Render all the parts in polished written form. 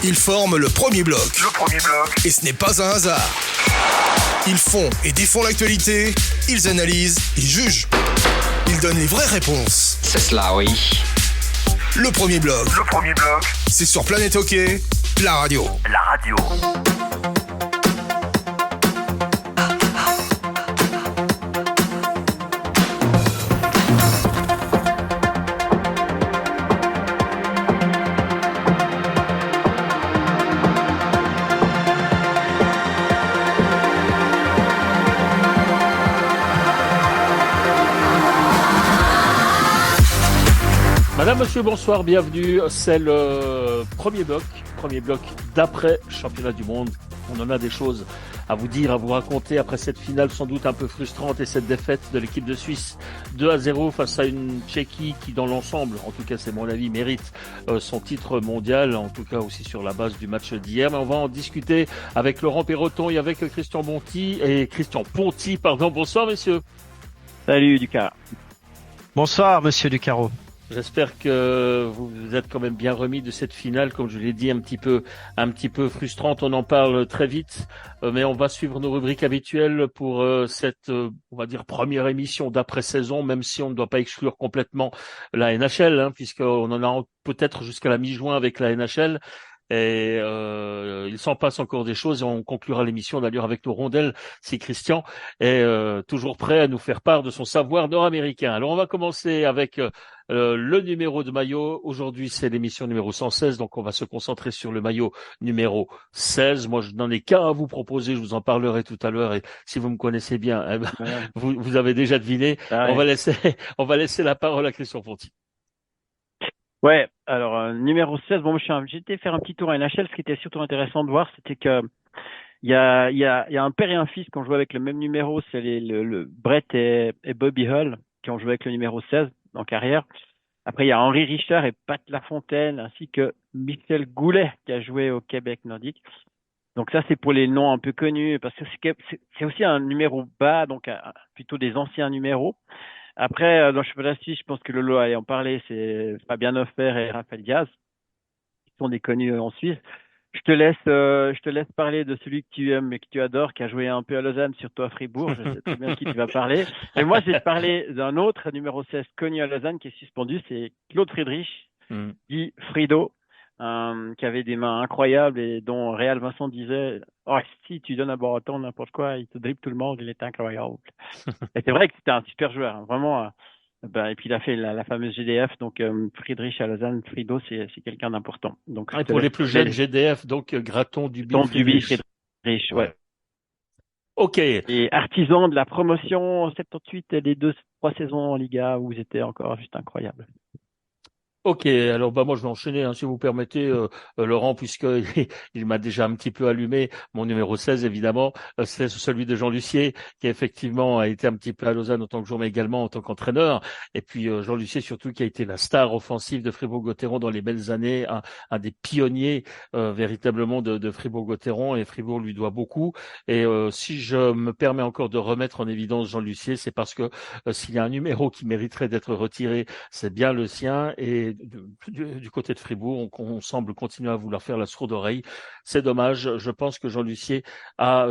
Ils forment le premier bloc. Et ce n'est pas un hasard. Ils font et défont l'actualité, ils analysent, ils jugent. Ils donnent les vraies réponses. C'est cela, oui. Le premier bloc. C'est sur Planète Hockey, la radio. Madame, monsieur, bonsoir, bienvenue. C'est le premier bloc d'après championnat du monde. On en a des choses à vous dire, à vous raconter après cette finale sans doute un peu frustrante et cette défaite de l'équipe de Suisse 2-0 face à une Tchéquie qui dans l'ensemble, en tout cas c'est mon avis, mérite son titre mondial, en tout cas aussi sur la base du match d'hier. Mais on va en discuter avec Laurent Perroton et avec Christian Ponty. Bonsoir messieurs. Salut Ducaro. Bonsoir monsieur Ducaro. J'espère que vous êtes quand même bien remis de cette finale, comme je l'ai dit, un petit peu frustrante. On en parle très vite, mais on va suivre nos rubriques habituelles pour cette, on va dire, première émission d'après-saison, même si on ne doit pas exclure complètement la NHL, puisqu'on en a peut-être jusqu'à la mi-juin avec la NHL. Et il s'en passe encore des choses et on conclura l'émission d'ailleurs avec nos rondelles si Christian est toujours prêt à nous faire part de son savoir nord-américain. Alors on va commencer avec le numéro de maillot. Aujourd'hui c'est l'émission numéro 116, donc on va se concentrer sur le maillot numéro 16. Moi je n'en ai qu'un à vous proposer, je vous en parlerai tout à l'heure et si vous me connaissez bien, vous avez déjà deviné. On va laisser la parole à Christian Ponty. Ouais, alors numéro 16, bon, j'ai été faire un petit tour à NHL. Ce qui était surtout intéressant de voir, c'était que il y a un père et un fils qui ont joué avec le même numéro, c'est le Brett et Bobby Hull qui ont joué avec le numéro 16 en carrière. Après, il y a Henri Richter et Pat Lafontaine, ainsi que Michel Goulet qui a joué au Québec nordique. Donc ça, c'est pour les noms un peu connus, parce que c'est aussi un numéro bas, donc plutôt des anciens numéros. Après, dans le championnat suisse, je pense que Lolo allait en parler, c'est Fabien Hofer et Raphaël Diaz, qui sont des connus en Suisse. Je te laisse parler de celui que tu aimes et que tu adores, qui a joué un peu à Lausanne, surtout à Fribourg. Je sais très bien de qui tu vas parler. Et moi, je vais te parler d'un autre numéro 16 connu à Lausanne qui est suspendu, c'est Claude Friedrich, dit Frido, qui avait des mains incroyables et dont Réal Vincent disait « Oh, si tu donnes à boire autant n'importe quoi, il te dribble tout le monde, il est incroyable. » Et c'est vrai que c'était un super joueur, vraiment. Et puis il a fait la fameuse GDF, donc Friedrich à Lausanne, Frido, c'est quelqu'un d'important. Donc et pour les plus jeunes, GDF, donc Graton, Duby, Friedrich, ouais. Ok. Et artisan de la promotion 78 et les 2-3 saisons en Liga où ils étaient encore juste incroyables. Ok, alors moi je vais enchaîner si vous permettez, Laurent, puisque il m'a déjà un petit peu allumé. Mon numéro 16, évidemment, c'est celui de Jean Lussier, qui effectivement a été un petit peu à Lausanne en tant que joueur, mais également en tant qu'entraîneur. Et puis Jean Lussier surtout, qui a été la star offensive de Fribourg-Gotteron dans les belles années, un des pionniers véritablement de Fribourg-Gotteron, et Fribourg lui doit beaucoup. Et si je me permets encore de remettre en évidence Jean Lussier, c'est parce que s'il y a un numéro qui mériterait d'être retiré, c'est bien le sien. Et du côté de Fribourg, on semble continuer à vouloir faire la sourde oreille. C'est dommage. Je pense que Jean Lussier a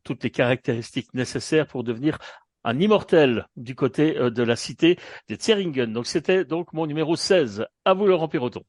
toutes les caractéristiques nécessaires pour devenir un immortel du côté de la cité des Zeringen. Donc c'était donc mon numéro 16. À vous, Laurent Perroton.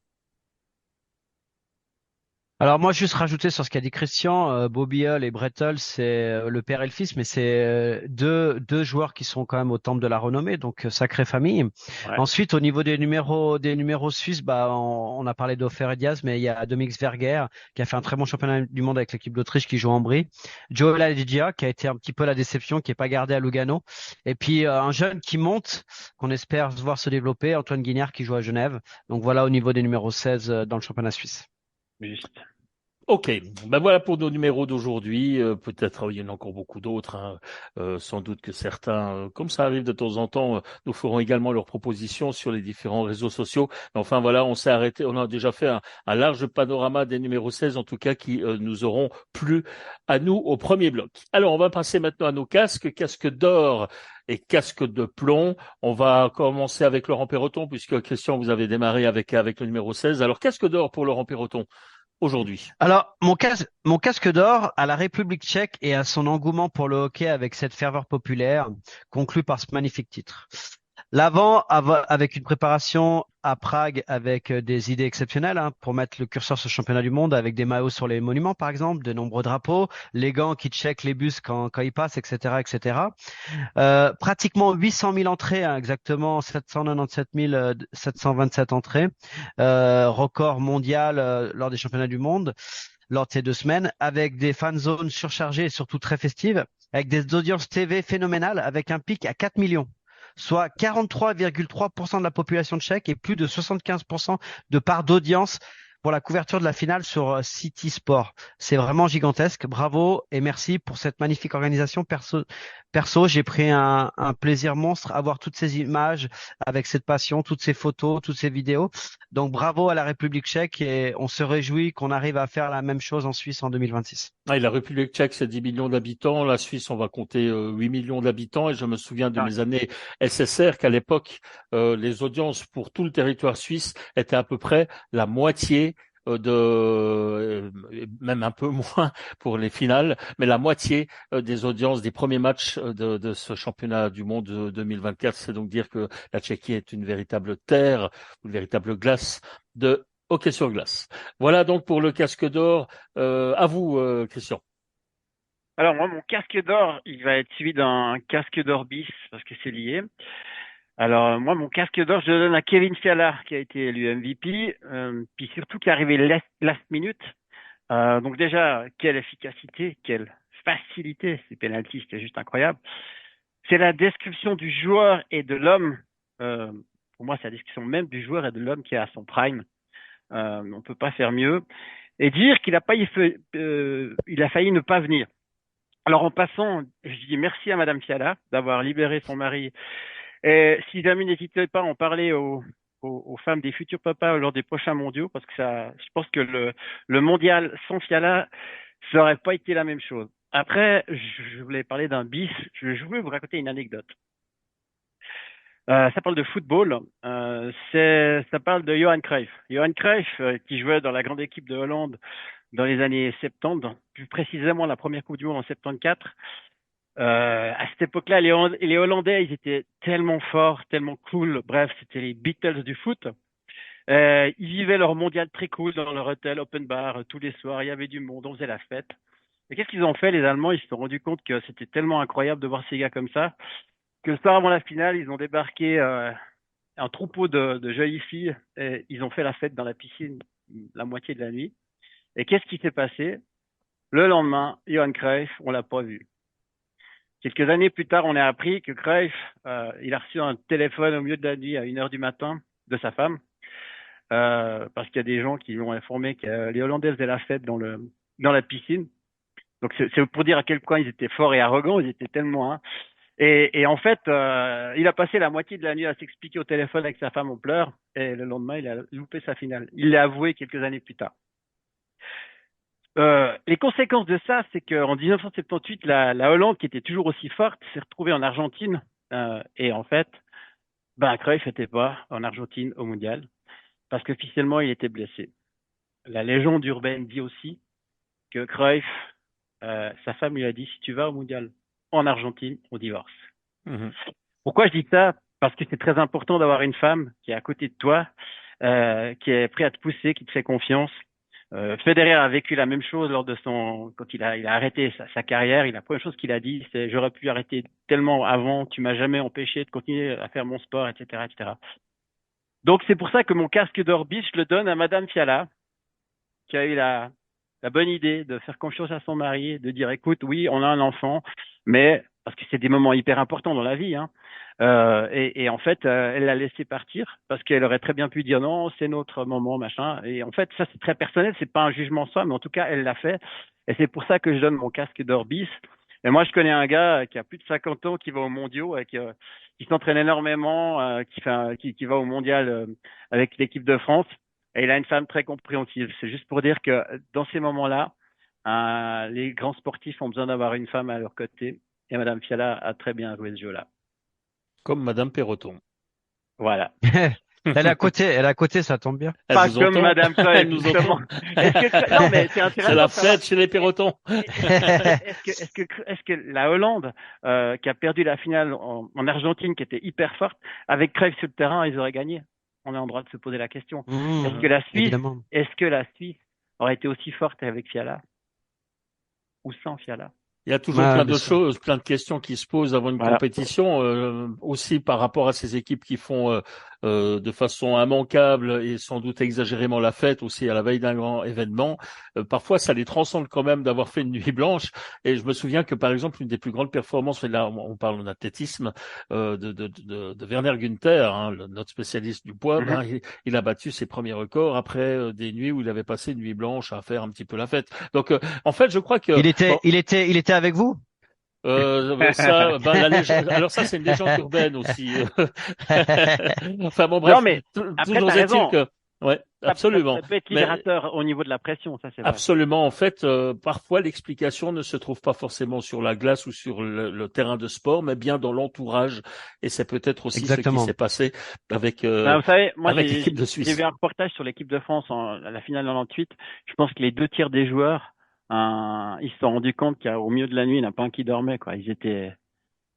Alors moi, juste rajouter sur ce qu'a dit Christian, Bobby Hull et Brett Hull, c'est le père et le fils, mais c'est deux joueurs qui sont quand même au temple de la renommée, donc sacrée famille. Ouais. Ensuite, au niveau des numéros suisses, on a parlé d'Hofer et Diaz, mais il y a Dominique Zwerger qui a fait un très bon championnat du monde avec l'équipe d'Autriche qui joue en Brie. Joel Adigia qui a été un petit peu la déception, qui est pas gardé à Lugano. Et puis un jeune qui monte, qu'on espère voir se développer, Antoine Guignard qui joue à Genève. Donc voilà au niveau des numéros 16 dans le championnat suisse. Juste. Ok, voilà pour nos numéros d'aujourd'hui. Peut-être il y en a encore beaucoup d'autres. Sans doute que certains, comme ça arrive de temps en temps, nous feront également leurs propositions sur les différents réseaux sociaux. Mais enfin voilà, on s'est arrêté. On a déjà fait un large panorama des numéros 16, en tout cas, qui nous auront plu à nous au premier bloc. Alors, on va passer maintenant à nos casques d'or et casques de plomb. On va commencer avec Laurent Perroton, puisque Christian, vous avez démarré avec le numéro 16. Alors, casque d'or pour Laurent Perroton. aujourd'hui? Alors, mon casque d'or à la République tchèque et à son engouement pour le hockey avec cette ferveur populaire, conclu par ce magnifique titre. Avec une préparation à Prague avec des idées exceptionnelles pour mettre le curseur sur le championnat du monde avec des maillots sur les monuments, par exemple, de nombreux drapeaux, les gants qui checkent les bus quand ils passent, etc., etc. Pratiquement 800 000 entrées, exactement 797 727 entrées, record mondial lors des championnats du monde lors de ces 2 semaines, avec des fan zones surchargées et surtout très festives, avec des audiences TV phénoménales, avec un pic à 4 millions, soit 43,3% de la population tchèque et plus de 75% de part d'audience pour la couverture de la finale sur City Sport. C'est vraiment gigantesque. Bravo et merci pour cette magnifique organisation. Perso, j'ai pris un plaisir monstre à voir toutes ces images avec cette passion, toutes ces photos, toutes ces vidéos. Donc bravo à la République tchèque et on se réjouit qu'on arrive à faire la même chose en Suisse en 2026. Ah, et la République tchèque, c'est 10 millions d'habitants. La Suisse, on va compter 8 millions d'habitants. Et je me souviens de mes années SSR qu'à l'époque, les audiences pour tout le territoire suisse étaient à peu près la moitié même un peu moins pour les finales, mais la moitié des audiences des premiers matchs de ce championnat du monde 2024. C'est donc dire que la Tchéquie est une véritable terre, une véritable glace de hockey sur glace. Voilà donc pour le casque d'or. À vous, Christian. Alors moi, mon casque d'or, il va être suivi d'un casque d'or bis parce que c'est lié. Alors moi, mon casque d'or, je le donne à Kevin Fiala qui a été élu MVP, puis surtout qui est arrivé last minute. Donc déjà, quelle efficacité, quelle facilité, ces pénaltys, c'était juste incroyable. C'est la description du joueur et de l'homme. Pour moi, c'est la description même du joueur et de l'homme qui est à son prime. On peut pas faire mieux. Et dire qu'il a il a failli ne pas venir. Alors en passant, je dis merci à Madame Fiala d'avoir libéré son mari. Et si jamais n'hésitez pas à en parler aux femmes des futurs papas lors des prochains mondiaux, parce que je pense que le mondial sans Fiala, ça aurait pas été la même chose. Après, je voulais parler d'un bis. Je voulais vous raconter une anecdote. Ça parle de football. Ça parle de Johan Cruyff. Johan Cruyff, qui jouait dans la grande équipe de Hollande dans les années 70, plus précisément la première Coupe du Monde en 74. À cette époque-là, les Hollandais, ils étaient tellement forts, tellement cool. Bref, c'était les Beatles du foot. Ils vivaient leur mondial très cool dans leur hôtel open bar tous les soirs. Il y avait du monde, on faisait la fête. Et qu'est-ce qu'ils ont fait, les Allemands? Ils se sont rendus compte que c'était tellement incroyable de voir ces gars comme ça, que le soir avant la finale, ils ont débarqué un troupeau de jolies filles et ils ont fait la fête dans la piscine la moitié de la nuit. Et qu'est-ce qui s'est passé? Le lendemain, Johan Cruyff, on l'a pas vu. Quelques années plus tard, on a appris que Cruyff, il a reçu un téléphone au milieu de la nuit à 1h du matin de sa femme, parce qu'il y a des gens qui lui ont informé que les Hollandais faisaient la fête dans la piscine. Donc c'est pour dire à quel point ils étaient forts et arrogants, ils étaient tellement. Et en fait, il a passé la moitié de la nuit à s'expliquer au téléphone avec sa femme en pleurs, et le lendemain, il a loupé sa finale. Il l'a avoué quelques années plus tard. Les conséquences de ça, c'est qu'en 1978, la Hollande, qui était toujours aussi forte, s'est retrouvée en Argentine. Et en fait, Cruyff n'était pas en Argentine au mondial, parce qu'officiellement, il était blessé. La légende urbaine dit aussi que Cruyff, sa femme lui a dit, si tu vas au mondial en Argentine, on divorce. Mmh. Pourquoi je dis ça? Parce que c'est très important d'avoir une femme qui est à côté de toi, qui est prête à te pousser, qui te fait confiance. Federer a vécu la même chose quand il a arrêté sa carrière. La première chose qu'il a dit, c'est j'aurais pu arrêter tellement avant, tu m'as jamais empêché de continuer à faire mon sport, etc., etc. Donc c'est pour ça que mon casque d'or bis, je le donne à Madame Fiala, qui a eu la bonne idée de faire confiance à son mari, de dire écoute, oui, on a un enfant, mais parce que c'est des moments hyper importants dans la vie, et en fait, elle l'a laissé partir parce qu'elle aurait très bien pu dire non, c'est notre moment, machin. Et en fait, ça c'est très personnel, c'est pas un jugement soi, mais en tout cas, elle l'a fait. Et c'est pour ça que je donne mon casque d'or bis. Et moi, je connais un gars qui a plus de 50 ans, qui va aux mondiaux, qui s'entraîne énormément, qui va au mondial avec l'équipe de France. Et il a une femme très compréhensive. C'est juste pour dire que dans ces moments-là, les grands sportifs ont besoin d'avoir une femme à leur côté. Et Madame Fiala a très bien joué ce jeu-là. Comme Madame Perroton. Voilà. Elle est à côté, ça tombe bien. Elle Pas vous comme entend. Madame Cohen, Elle nous justement. entend. Non, mais c'est intéressant. C'est la de savoir- fête chez les Perrotons. est-ce que la Hollande, qui a perdu la finale en Argentine, qui était hyper forte, avec Cruyff sur le terrain, ils auraient gagné? On est en droit de se poser la question. Est-ce que la Suisse, Évidemment. est-ce que la Suisse aurait été aussi forte avec Fiala ou sans Fiala? Il y a toujours Ouais, plein bien de sûr. choses, plein de questions qui se posent avant une Voilà. compétition, aussi par rapport à ces équipes qui font de façon immanquable et sans doute exagérément la fête aussi à la veille d'un grand événement. Parfois, ça les transcende quand même d'avoir fait une nuit blanche. Et je me souviens que, par exemple, une des plus grandes performances, et là on parle en athlétisme, de Werner Günther, hein, notre spécialiste du poids, ben, il a battu ses premiers records après des nuits où il avait passé une nuit blanche à faire un petit peu la fête. Donc, en fait, je crois que Il était avec vous? ça, ben, alors ça, c'est une légende urbaine aussi. Enfin bon, Non, bref, mais après, toujours t'as est-il raison. que, ouais, absolument. Ça peut être Mais libérateur au niveau de la pression, ça c'est vrai. absolument, en fait, parfois l'explication ne se trouve pas forcément sur la glace ou sur le terrain de sport, mais bien dans l'entourage. Et c'est peut-être aussi ce qui Exactement. s'est passé avec Ben, vous savez, moi avec l'équipe de Suisse. j'ai vu un reportage sur l'équipe de France à la finale 98. Je pense que les 2 tiers des joueurs, ils se sont rendus compte qu'au milieu de la nuit, il n'y en a pas un qui dormait, quoi. Ils étaient.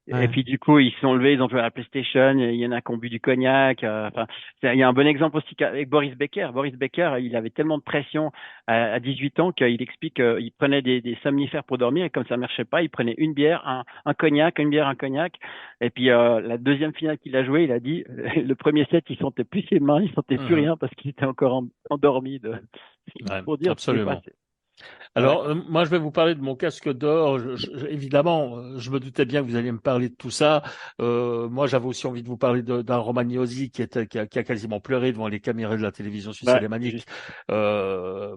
Ouais. Et puis du coup, ils se sont levés, ils ont joué à la PlayStation. Il y en a qui ont bu du cognac. Enfin, il y a un bon exemple aussi avec Boris Becker. Boris Becker, il avait tellement de pression à 18 ans qu'il explique qu'il prenait des somnifères pour dormir et comme ça marchait pas, il prenait une bière, un cognac, une bière, un cognac. Et puis la deuxième finale qu'il a joué, il a dit le premier set, il sentait plus ses mains, il sentait plus rien parce qu'il était encore endormi. Ouais, Pour dire ce qui s'est absolument. passé. Alors, moi, je vais vous parler de mon casque d'or. Évidemment, je me doutais bien que vous alliez me parler de tout ça. Moi, j'avais aussi envie de vous parler d'un Romagnosi qui a quasiment pleuré devant les caméras de la télévision suisse alémanique Juste.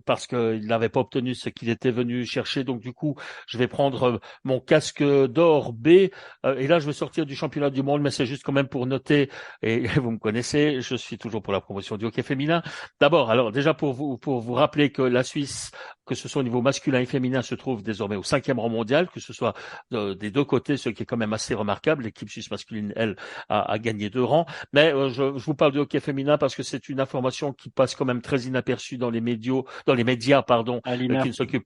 parce qu'il n'avait pas obtenu ce qu'il était venu chercher. Donc, du coup, je vais prendre mon casque d'or B. Et là, je vais sortir du championnat du monde, mais c'est juste quand même pour noter, et vous me connaissez, je suis toujours pour la promotion du hockey féminin. D'abord, alors déjà pour vous rappeler que la Suisse, que ce soit au niveau masculin et féminin, se trouve désormais au 5e rang mondial, que ce soit des deux côtés, ce qui est quand même assez remarquable. L'équipe suisse masculine, elle, a gagné 2 rangs. Mais je vous parle du hockey féminin parce que c'est une information qui passe quand même très inaperçue dans les médias, pardon, Alina. qui ne s'occupent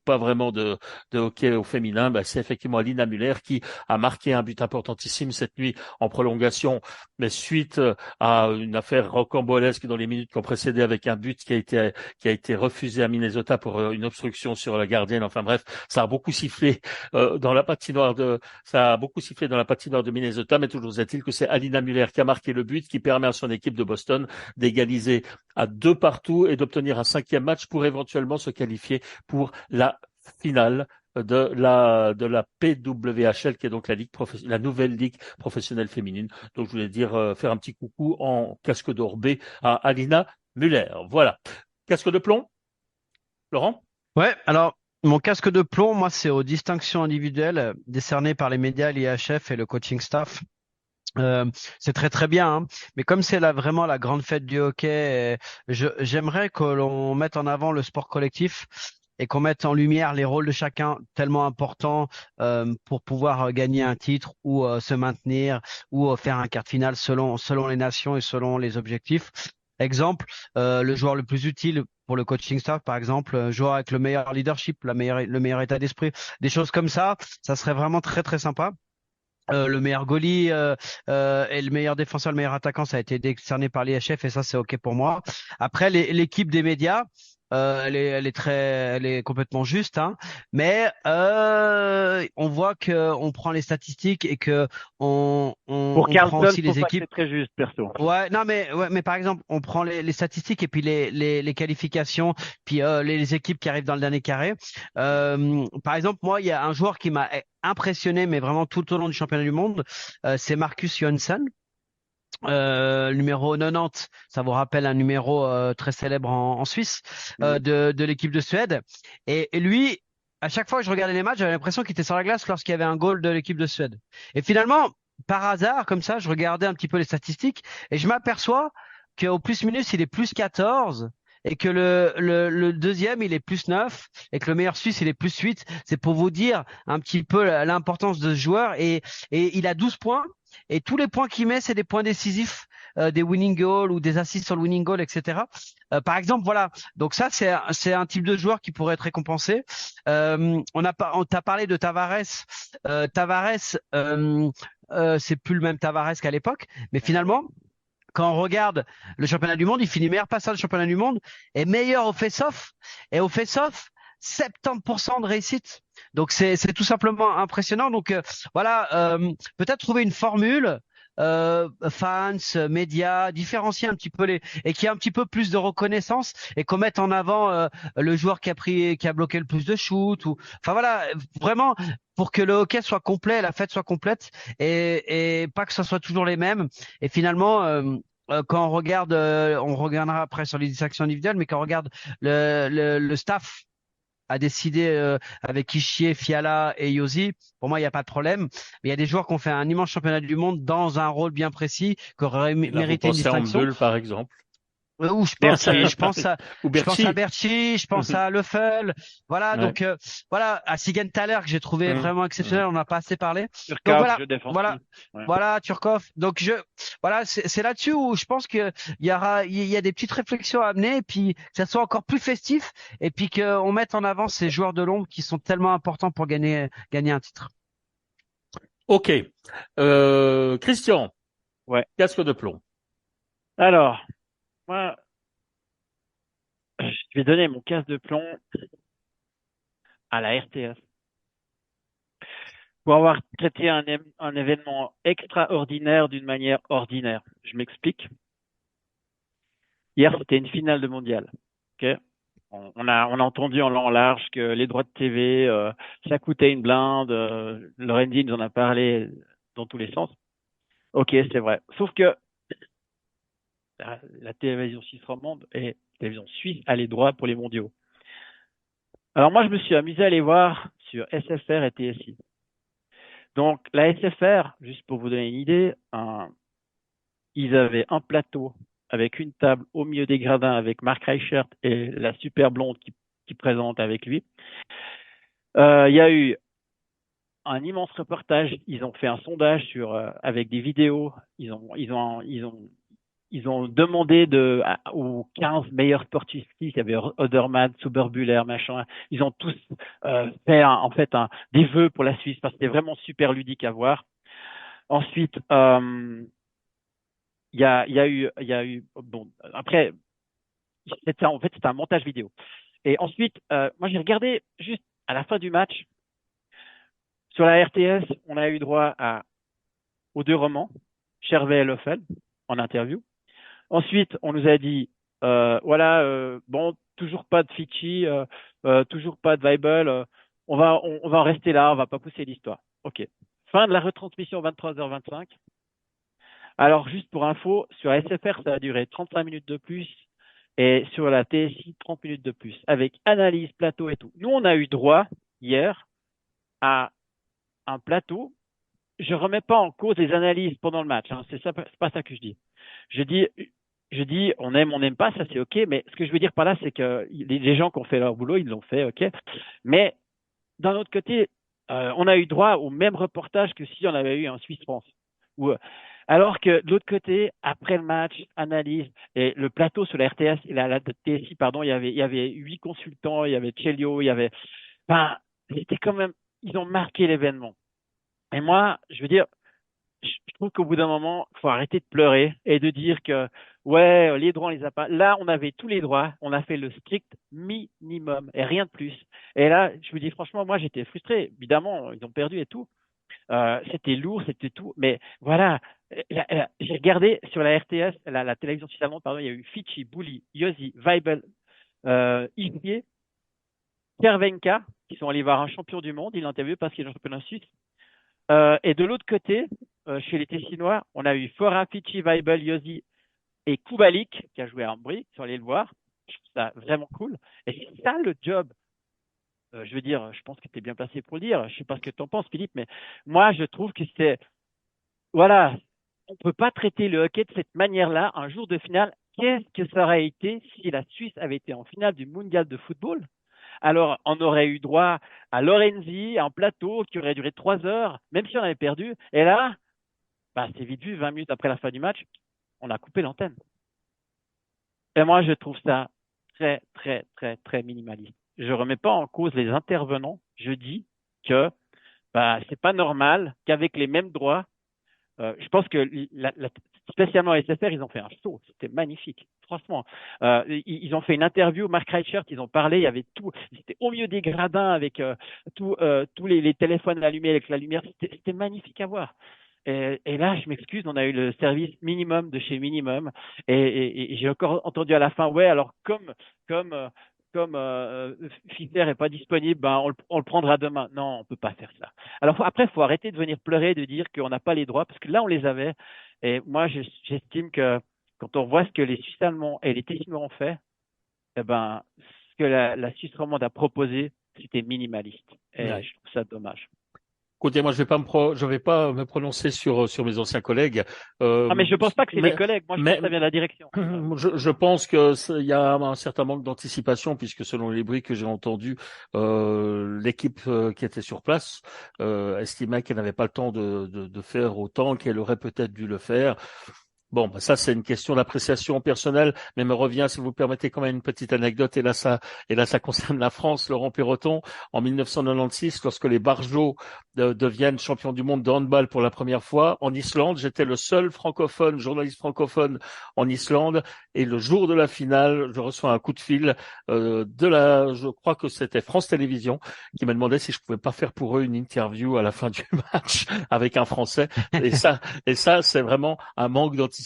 pas vraiment de hockey au féminin. Ben, c'est effectivement Alina Muller qui a marqué un but importantissime cette nuit en prolongation, mais suite à une affaire rocambolesque dans les minutes qui ont précédé avec un but qui a été refusé à Minnesota pour une obstruction sur la gardienne. Enfin bref, ça a beaucoup sifflé dans la patinoire de Minnesota, mais toujours est-il que c'est Alina Muller qui a marqué le but qui permet à son équipe de Boston d'égaliser à 2-2 et d'obtenir un 5e match pour éventuellement se qualifier pour la finale de la PWHL, qui est donc la nouvelle ligue professionnelle féminine. Donc je voulais dire faire un petit coucou en casque d'or B à Alina Muller. Voilà. Casque de plomb, Laurent? Ouais, alors mon casque de plomb, moi, c'est aux distinctions individuelles décernées par les médias, l'IHF et le coaching staff. C'est très très bien, hein. Mais comme c'est vraiment la grande fête du hockey, j'aimerais que l'on mette en avant le sport collectif et qu'on mette en lumière les rôles de chacun tellement importants pour pouvoir gagner un titre ou se maintenir ou faire un quart de finale selon les nations et selon les objectifs. Exemple, le joueur le plus utile pour le coaching staff, par exemple, un joueur avec le meilleur leadership, le meilleur état d'esprit, des choses comme ça serait vraiment très très sympa. Le meilleur goalie et le meilleur défenseur, le meilleur attaquant, ça a été décerné par l'IHF et ça c'est ok pour moi. Après l'équipe des médias, elle est complètement juste, hein. Mais on voit que on prend les statistiques et que Pour on Carlson, prend aussi faut les pas que équipes. c'est très juste, perso. Ouais, non, mais par exemple, on prend les statistiques et puis les qualifications, puis les équipes qui arrivent dans le dernier carré. Par exemple, moi, il y a un joueur qui m'a impressionné, mais vraiment tout au long du championnat du monde, c'est Marcus Johansson. Numéro 90, ça vous rappelle un numéro très célèbre en Suisse de l'équipe de Suède. Et lui, à chaque fois que je regardais les matchs, j'avais l'impression qu'il était sur la glace lorsqu'il y avait un goal de l'équipe de Suède. Et finalement, par hasard, comme ça, je regardais un petit peu les statistiques et je m'aperçois qu'au plus minus, il est plus 14 et que le deuxième, il est +9 et que le meilleur Suisse, il est +8. C'est pour vous dire un petit peu l'importance de ce joueur. Et il a 12 points et tous les points qu'il met, c'est des points décisifs, des winning goals ou des assists sur le winning goal, etc. Par exemple, voilà. Donc ça, c'est un type de joueur qui pourrait être récompensé. On t'a parlé de Tavares. Tavares, c'est plus le même Tavares qu'à l'époque, mais finalement, quand on regarde le championnat du monde, il finit meilleur passeur du championnat du monde et meilleur au face-off. Et au face-off, 70% de réussite. Donc c'est tout simplement impressionnant. Donc voilà, peut-être trouver une formule, fans, médias, différencier un petit peu et qui a un petit peu plus de reconnaissance et qu'on mette en avant le joueur qui a bloqué le plus de shoots ou enfin voilà, vraiment pour que le hockey soit complet, la fête soit complète et pas que ce soit toujours les mêmes. Et finalement, quand on regardera après sur les distractions individuelles, mais quand on regarde le staff a décidé avec Ishier, Fiala et Yosi, pour moi, il n'y a pas de problème. Mais il y a des joueurs qui ont fait un immense championnat du monde dans un rôle bien précis, qui auraient Et là, vous mérité une pensez à distinction. Bull, par exemple. Ou Berti. Ou je pense à Berti. Berchi, je pense à Leffel, voilà. Ouais. Donc voilà, à Sigenthaler que j'ai trouvé vraiment exceptionnel, on n'a pas assez parlé. Donc Turcotte, voilà, jeu défensif. voilà, Ouais. voilà, Turkov. Donc voilà, c'est là-dessus où je pense que il y a des petites réflexions à amener, et puis que ça soit encore plus festif, et puis qu'on mette en avant ces joueurs de l'ombre qui sont tellement importants pour gagner un titre. Ok. Christian, Ouais. casque de plomb. Alors, moi, je vais donner mon casque de plomb à la RTS pour avoir traité un événement extraordinaire d'une manière ordinaire. Je m'explique. Hier, c'était une finale de mondial. Ok. On a entendu en long en large que les droits de TV, ça coûtait une blinde. Lorenzi nous en a parlé dans tous les sens. Ok, c'est vrai. Sauf que la télévision suisse romande et la télévision suisse a les droits pour les mondiaux. Alors moi, je me suis amusé à aller voir sur SFR et TSI. Donc la SFR, juste pour vous donner une idée, ils avaient un plateau avec une table au milieu des gradins avec Mark Reichert et la super blonde qui présente avec lui. Il y a eu un immense reportage. Ils ont fait un sondage avec des vidéos. Ils ont demandé aux 15 meilleurs sportifs. Il y avait Odermatt, Zuberbuller, machin. Ils ont tous fait des vœux pour la Suisse parce que c'était vraiment super ludique à voir. Ensuite, il y a eu bon après c'était un montage vidéo. Et ensuite, moi j'ai regardé juste à la fin du match sur la RTS, on a eu droit aux deux romans, Chervet et Leffel, en interview. Ensuite, on nous a dit bon, toujours pas de Fitchy, toujours pas de Weibel, on va en rester là, on va pas pousser l'histoire. Ok. Fin de la retransmission 23h25. Alors, juste pour info, sur SFR, ça a duré 35 minutes de plus et sur la TSI, 30 minutes de plus, avec analyse, plateau et tout. Nous, on a eu droit, hier, à un plateau. Je remets pas en cause les analyses pendant le match, hein. C'est pas ça que je dis. Je dis, on n'aime pas, ça c'est ok, mais ce que je veux dire par là, c'est que les gens qui ont fait leur boulot, ils l'ont fait, ok. Mais d'un autre côté, on a eu droit au même reportage que si on avait eu un Suisse-France. Alors que de l'autre côté, après le match, analyse, et le plateau sur la RTS, la TSI, pardon, il y avait 8 consultants, il y avait Chelio, c'était quand même, ils ont marqué l'événement. Et moi, je veux dire, je trouve qu'au bout d'un moment, il faut arrêter de pleurer et de dire que, ouais, les droits, on les a pas. Là, on avait tous les droits, on a fait le strict minimum et rien de plus. Et là, je vous dis franchement, moi, j'étais frustré. Évidemment, ils ont perdu et tout. C'était lourd, c'était tout. Mais voilà, j'ai regardé sur la RTS, la télévision suisse allemande, pardon, il y a eu Fitchy, Bully, Yosi, Weibel, Isbier, Kervenka, qui sont allés voir un champion du monde. Il l'a interviewé parce qu'il est un championnat suisse. Et de l'autre côté, chez les Tessinois, on a eu Fora, Fitchy, Weibel, Yosi et Kubalik, qui a joué à Ambry, qui sont allés le voir. Je trouve ça vraiment cool. Et c'est ça le job. Je veux dire, je pense que tu es bien placé pour le dire. Je sais pas ce que tu en penses, Philippe, mais moi, je trouve que voilà, on peut pas traiter le hockey de cette manière-là, un jour de finale, qu'est-ce que ça aurait été si la Suisse avait été en finale du mondial de football? Alors, on aurait eu droit à Lorenzi, un plateau qui aurait duré 3 heures, même si on avait perdu. Et là, c'est vite vu, 20 minutes après la fin du match, on a coupé l'antenne. Et moi, je trouve ça très, très, très, très minimaliste. Je remets pas en cause les intervenants. Je dis que c'est pas normal qu'avec les mêmes droits, je pense que spécialement SFR, ils ont fait un show. C'était magnifique. Franchement, ils ont fait une interview. Mark Reichert, ils ont parlé. Il y avait tout. C'était au milieu des gradins avec tous les téléphones allumés avec la lumière. C'était magnifique à voir. Et là, je m'excuse, on a eu le service minimum de chez minimum. Et j'ai encore entendu à la fin, ouais, alors comme Fischer est pas disponible, on le prendra demain. Non, on peut pas faire ça. Alors après, faut arrêter de venir pleurer, de dire qu'on n'a pas les droits, parce que là, on les avait. Et moi, j'estime que quand on voit ce que les Suisses allemands et les Tessinois ont fait, ce que la Suisse romande a proposé, c'était minimaliste. Et je trouve ça dommage. Écoutez, moi, je vais pas me prononcer sur mes anciens collègues. Mais je pense pas que c'est les collègues. Moi, je pense que ça vient de la direction. Je pense que il y a un certain manque d'anticipation, puisque selon les bruits que j'ai entendus, l'équipe qui était sur place estimait qu'elle n'avait pas le temps de faire autant qu'elle aurait peut-être dû le faire. Bon, ça c'est une question d'appréciation personnelle, mais me revient, si vous me permettez, quand même une petite anecdote. Et là, ça concerne la France. Laurent Perroton, en 1996, lorsque les Barjots deviennent champions du monde de handball pour la première fois en Islande, j'étais le seul journaliste francophone en Islande. Et le jour de la finale, je reçois un coup de fil je crois que c'était France Télévisions, qui me demandait si je pouvais pas faire pour eux une interview à la fin du match avec un Français. Et ça, c'est vraiment un manque d'anticipation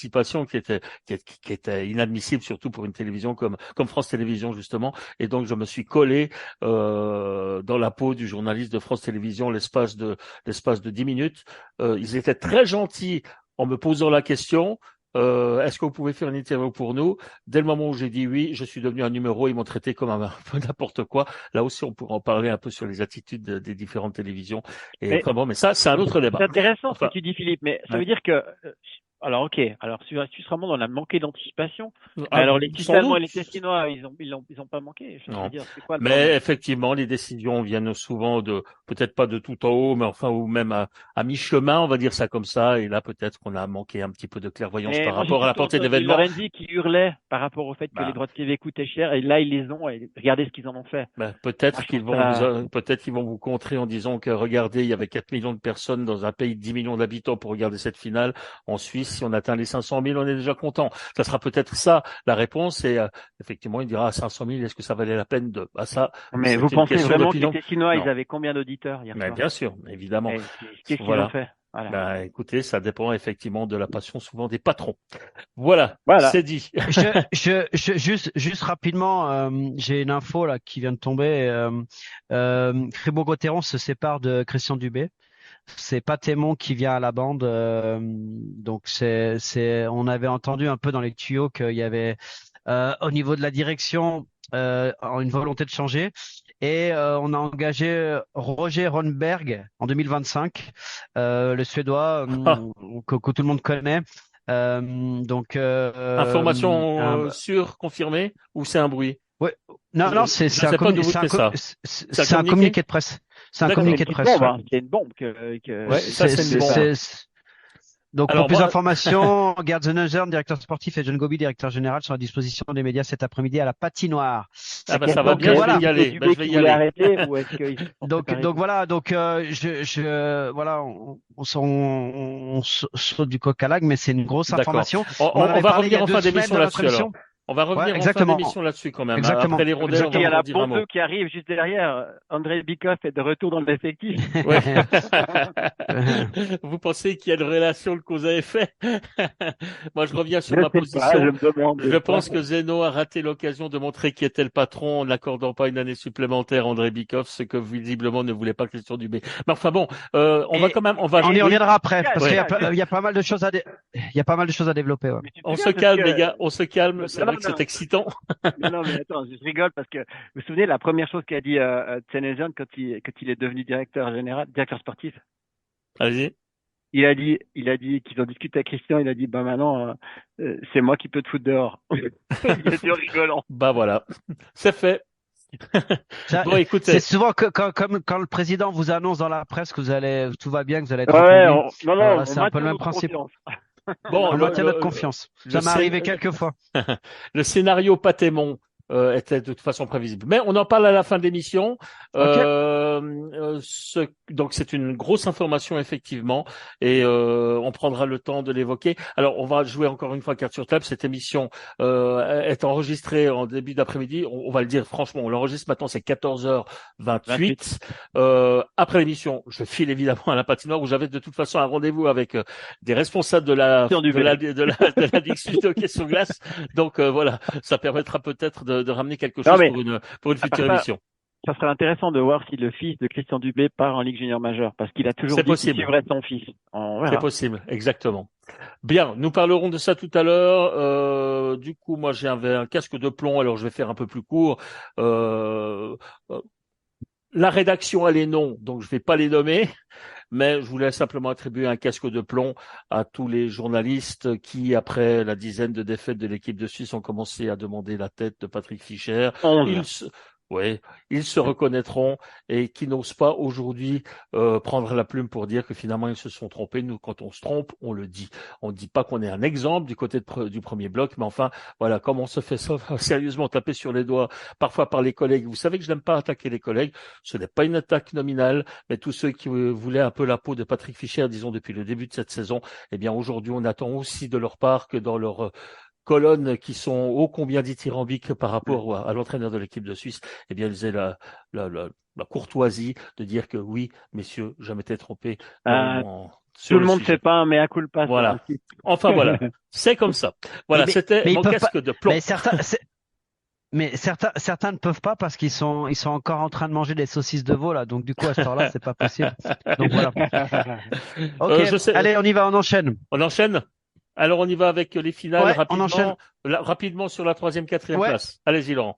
qui était inadmissible, surtout pour une télévision comme France Télévisions, justement. Et donc je me suis collé dans la peau du journaliste de France Télévisions l'espace de 10 minutes. Ils étaient très gentils en me posant la question. Est-ce que vous pouvez faire une interview pour nous? Dès le moment où j'ai dit oui, je suis devenu un numéro. Ils m'ont traité comme un peu n'importe quoi. Là aussi, on pourrait en parler un peu sur les attitudes des différentes télévisions. Mais ça, c'est un autre débat. C'est intéressant ce que tu dis, Philippe, mais ça veut dire que alors, ok. Alors, sur la Suisse romande, on a manqué d'anticipation. Alors, les Suisses allemands et les Tessinois, ils ont pas manqué. Je veux dire, c'est quoi le problème? Effectivement, les décisions viennent souvent peut-être pas de tout en haut, mais enfin, ou même à mi-chemin, on va dire ça comme ça. Et là, peut-être qu'on a manqué un petit peu de clairvoyance par rapport à la portée d'événements. Lorenzi qui hurlait par rapport au fait que les droits de TV coûtaient cher, et là, ils les ont, et regardez ce qu'ils en ont fait. Peut-être qu'ils vont vous contrer en disant que regardez, il y avait 4 millions de personnes dans un pays de 10 millions d'habitants pour regarder cette finale. En Suisse, si on atteint les 500 000, on est déjà content. Ça sera peut-être ça la réponse. Et effectivement, il dira 500 000, est-ce que ça valait la peine de ça? Mais vous pensez vraiment que les Tessinois, ils avaient combien d'auditeurs hier soir? Bien sûr, évidemment. Qu'est-ce qu'ils ont fait? Voilà. Écoutez, ça dépend effectivement de la passion souvent des patrons. Voilà. C'est dit. Juste rapidement, j'ai une info là qui vient de tomber. Fribourg-Gotteron se sépare de Christian Dubé. C'est pas Témon qui vient à la bande, donc on avait entendu un peu dans les tuyaux qu'il y avait au niveau de la direction une volonté de changer, et on a engagé Roger Rönnberg en 2025, le Suédois que tout le monde connaît. Information sûre, confirmée, ou c'est un bruit? Ouais. Non, c'est un communiqué de presse. C'est un communiqué de presse. C'est une bombe c'est une bombe. Donc, pour plus d'informations, Gerd Zenhauser, directeur sportif, et John Gobi, directeur général, sont à disposition des médias cet après-midi à la patinoire. Ça va bien, je vais y aller. Je vais y aller. Arrêter, ou est-ce donc voilà, on saute du coq à l'âne, mais c'est une grosse information. On va revenir en fin d'émission là-dessus alors. On va revenir en fin d'émission là-dessus quand même. Exactement. Après les rondelles, il y a la bombe qui arrive juste derrière. André Bikoff est de retour dans l'effectif. Ouais. Vous pensez qu'il y a une relation de cause à effet? Moi, je reviens sur ma position. Je pense que Zeno a raté l'occasion de montrer qui était le patron en n'accordant pas une année supplémentaire à André Bikoff, ce que visiblement ne voulait pas Christian Dubé. Mais enfin bon, on y reviendra après, parce qu'il y a pas mal de choses à développer. Ouais. On se calme, les gars. On se calme. C'est vrai que c'est excitant. Non, mais attends, je rigole parce que vous vous souvenez la première chose qu'a dit Zenhauser quand il est devenu directeur sportif? Allez-y. il a dit qu'ils ont discuté avec Christian. Il a dit, bah maintenant, c'est moi qui peux te foutre dehors. Il était rigolant. Bah voilà, c'est fait. Ça, Bon, écoutez, c'est souvent comme quand le président vous annonce dans la presse que tout va bien, que vous allez être Ouais, reconduit. non, Voilà, on c'est un peu maintient le même notre principe. confiance. bon, On maintient notre confiance. le Ça m'est scén- arrivé quelques fois. le scénario Patémon était de toute façon prévisible. Mais on en parle à la fin de l'émission. Ok. Donc c'est une grosse information effectivement, et on prendra le temps de l'évoquer. Alors on va jouer encore une fois carte sur table. Cette émission est enregistrée en début d'après-midi. On va le dire franchement, on l'enregistre maintenant, c'est 14h28. Après l'émission, je file évidemment à la patinoire où j'avais de toute façon un rendez-vous avec des responsables de la Ligue Suisse de hockey sur glace. Donc voilà, ça permettra peut-être de ramener quelque Non, chose mais pour une à part future ça, émission. ça serait intéressant de voir si le fils de Christian Dubé part en Ligue junior majeure, parce qu'il a toujours C'est dit qu'il possible. suivrait son fils. On C'est verra. possible, exactement. Bien, nous parlerons de ça tout à l'heure. Du coup, moi, j'avais un casque de plomb, alors je vais faire un peu plus court. Euh, euh, la rédaction a les noms, donc je vais pas les nommer, mais je voulais simplement attribuer un casque de plomb à tous les journalistes qui, après la dizaine de défaites de l'équipe de Suisse, ont commencé à demander la tête de Patrick Fischer. 11. Ils se, ouais, ils se reconnaîtront et qui n'osent pas aujourd'hui prendre la plume pour dire que finalement ils se sont trompés. Nous, quand on se trompe, on le dit. On ne dit pas qu'on est un exemple du côté du premier bloc, mais enfin, voilà, comme on se fait ça, sérieusement taper sur les doigts, parfois par les collègues. Vous savez que je n'aime pas attaquer les collègues. Ce n'est pas une attaque nominale, mais tous ceux qui voulaient un peu la peau de Patrick Fischer, disons depuis le début de cette saison, eh bien aujourd'hui on attend aussi de leur part que dans leur colonnes qui sont ô combien dithyrambiques par rapport à l'entraîneur de l'équipe de Suisse, eh bien, ils aient la courtoisie de dire que oui, messieurs, je m'étais trompé Tout sur le le monde ne sujet. fait pas un mea culpa. Voilà. Enfin, voilà. C'est comme ça. Voilà. C'était Mais ils mon peuvent casque pas. de plomb. Mais certains ne peuvent pas parce qu'ils sont encore en train de manger des saucisses de veau là. Donc du coup à cette heure-là, c'est pas possible. Donc voilà. Ok. Je sais. Allez, on y va, on enchaîne. On enchaîne? Alors, on y va avec les finales Ouais, on enchaîne. rapidement sur la troisième, quatrième Ouais. place. Allez-y, Laurent.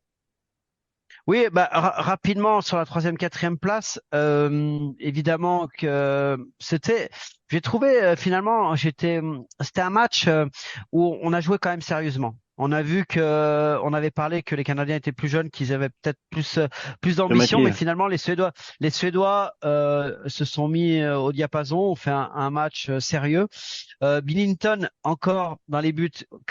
Oui, bah rapidement sur la troisième, quatrième place, évidemment que j'ai trouvé finalement, c'était un match où on a joué quand même sérieusement. On a vu on avait parlé que les Canadiens étaient plus jeunes, qu'ils avaient peut-être plus d'ambition, mais finalement les Suédois se sont mis au diapason, ont fait un match sérieux. Binnington encore dans les buts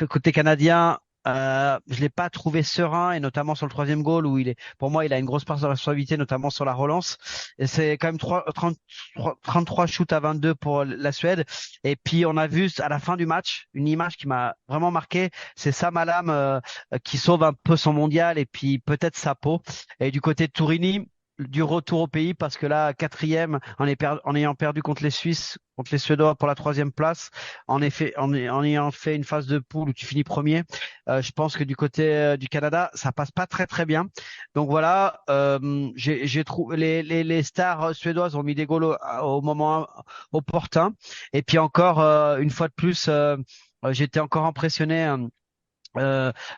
côté canadien. Je l'ai pas trouvé serein et notamment sur le troisième goal où pour moi, il a une grosse part de responsabilité, notamment sur la relance. Et c'est quand même 33 shoots à 22 pour la Suède. Et puis, on a vu à la fin du match une image qui m'a vraiment marqué. C'est Sam Hallam qui sauve un peu son mondial et puis peut-être sa peau. Et du côté de Tourini, du retour au pays parce que là, quatrième, en ayant perdu contre les Suisses, contre les Suédois pour la troisième place, en ayant fait une phase de poule où tu finis premier, je pense que du côté du Canada, ça passe pas très très bien. Donc voilà, j'ai trouvé les stars suédoises ont mis des goals au moment opportun. Et puis encore une fois de plus, j'étais encore impressionné.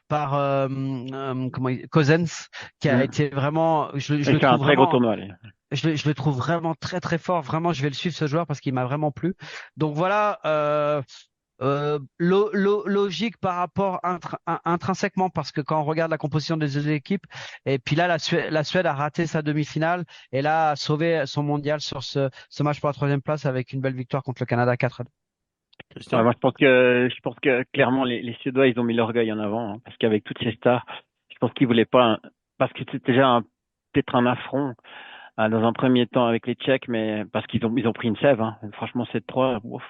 Par Cousins qui a été vraiment je le trouve un très gros vraiment tournoi. je le trouve vraiment très très fort, vraiment je vais le suivre ce joueur parce qu'il m'a vraiment plu. Donc voilà, logique par rapport intrinsèquement parce que quand on regarde la composition des deux équipes et puis là la Suède a raté sa demi-finale et là a sauvé son mondial sur ce match pour la troisième place avec une belle victoire contre le Canada 4-2. Ouais, moi, je pense que clairement, les Suédois, ils ont mis l'orgueil en avant, hein, parce qu'avec toutes ces stars, je pense qu'ils voulaient pas, parce que c'était déjà peut-être un affront, dans un premier temps avec les Tchèques, mais parce qu'ils ont pris une sève, hein. Franchement, 7-3, ouf.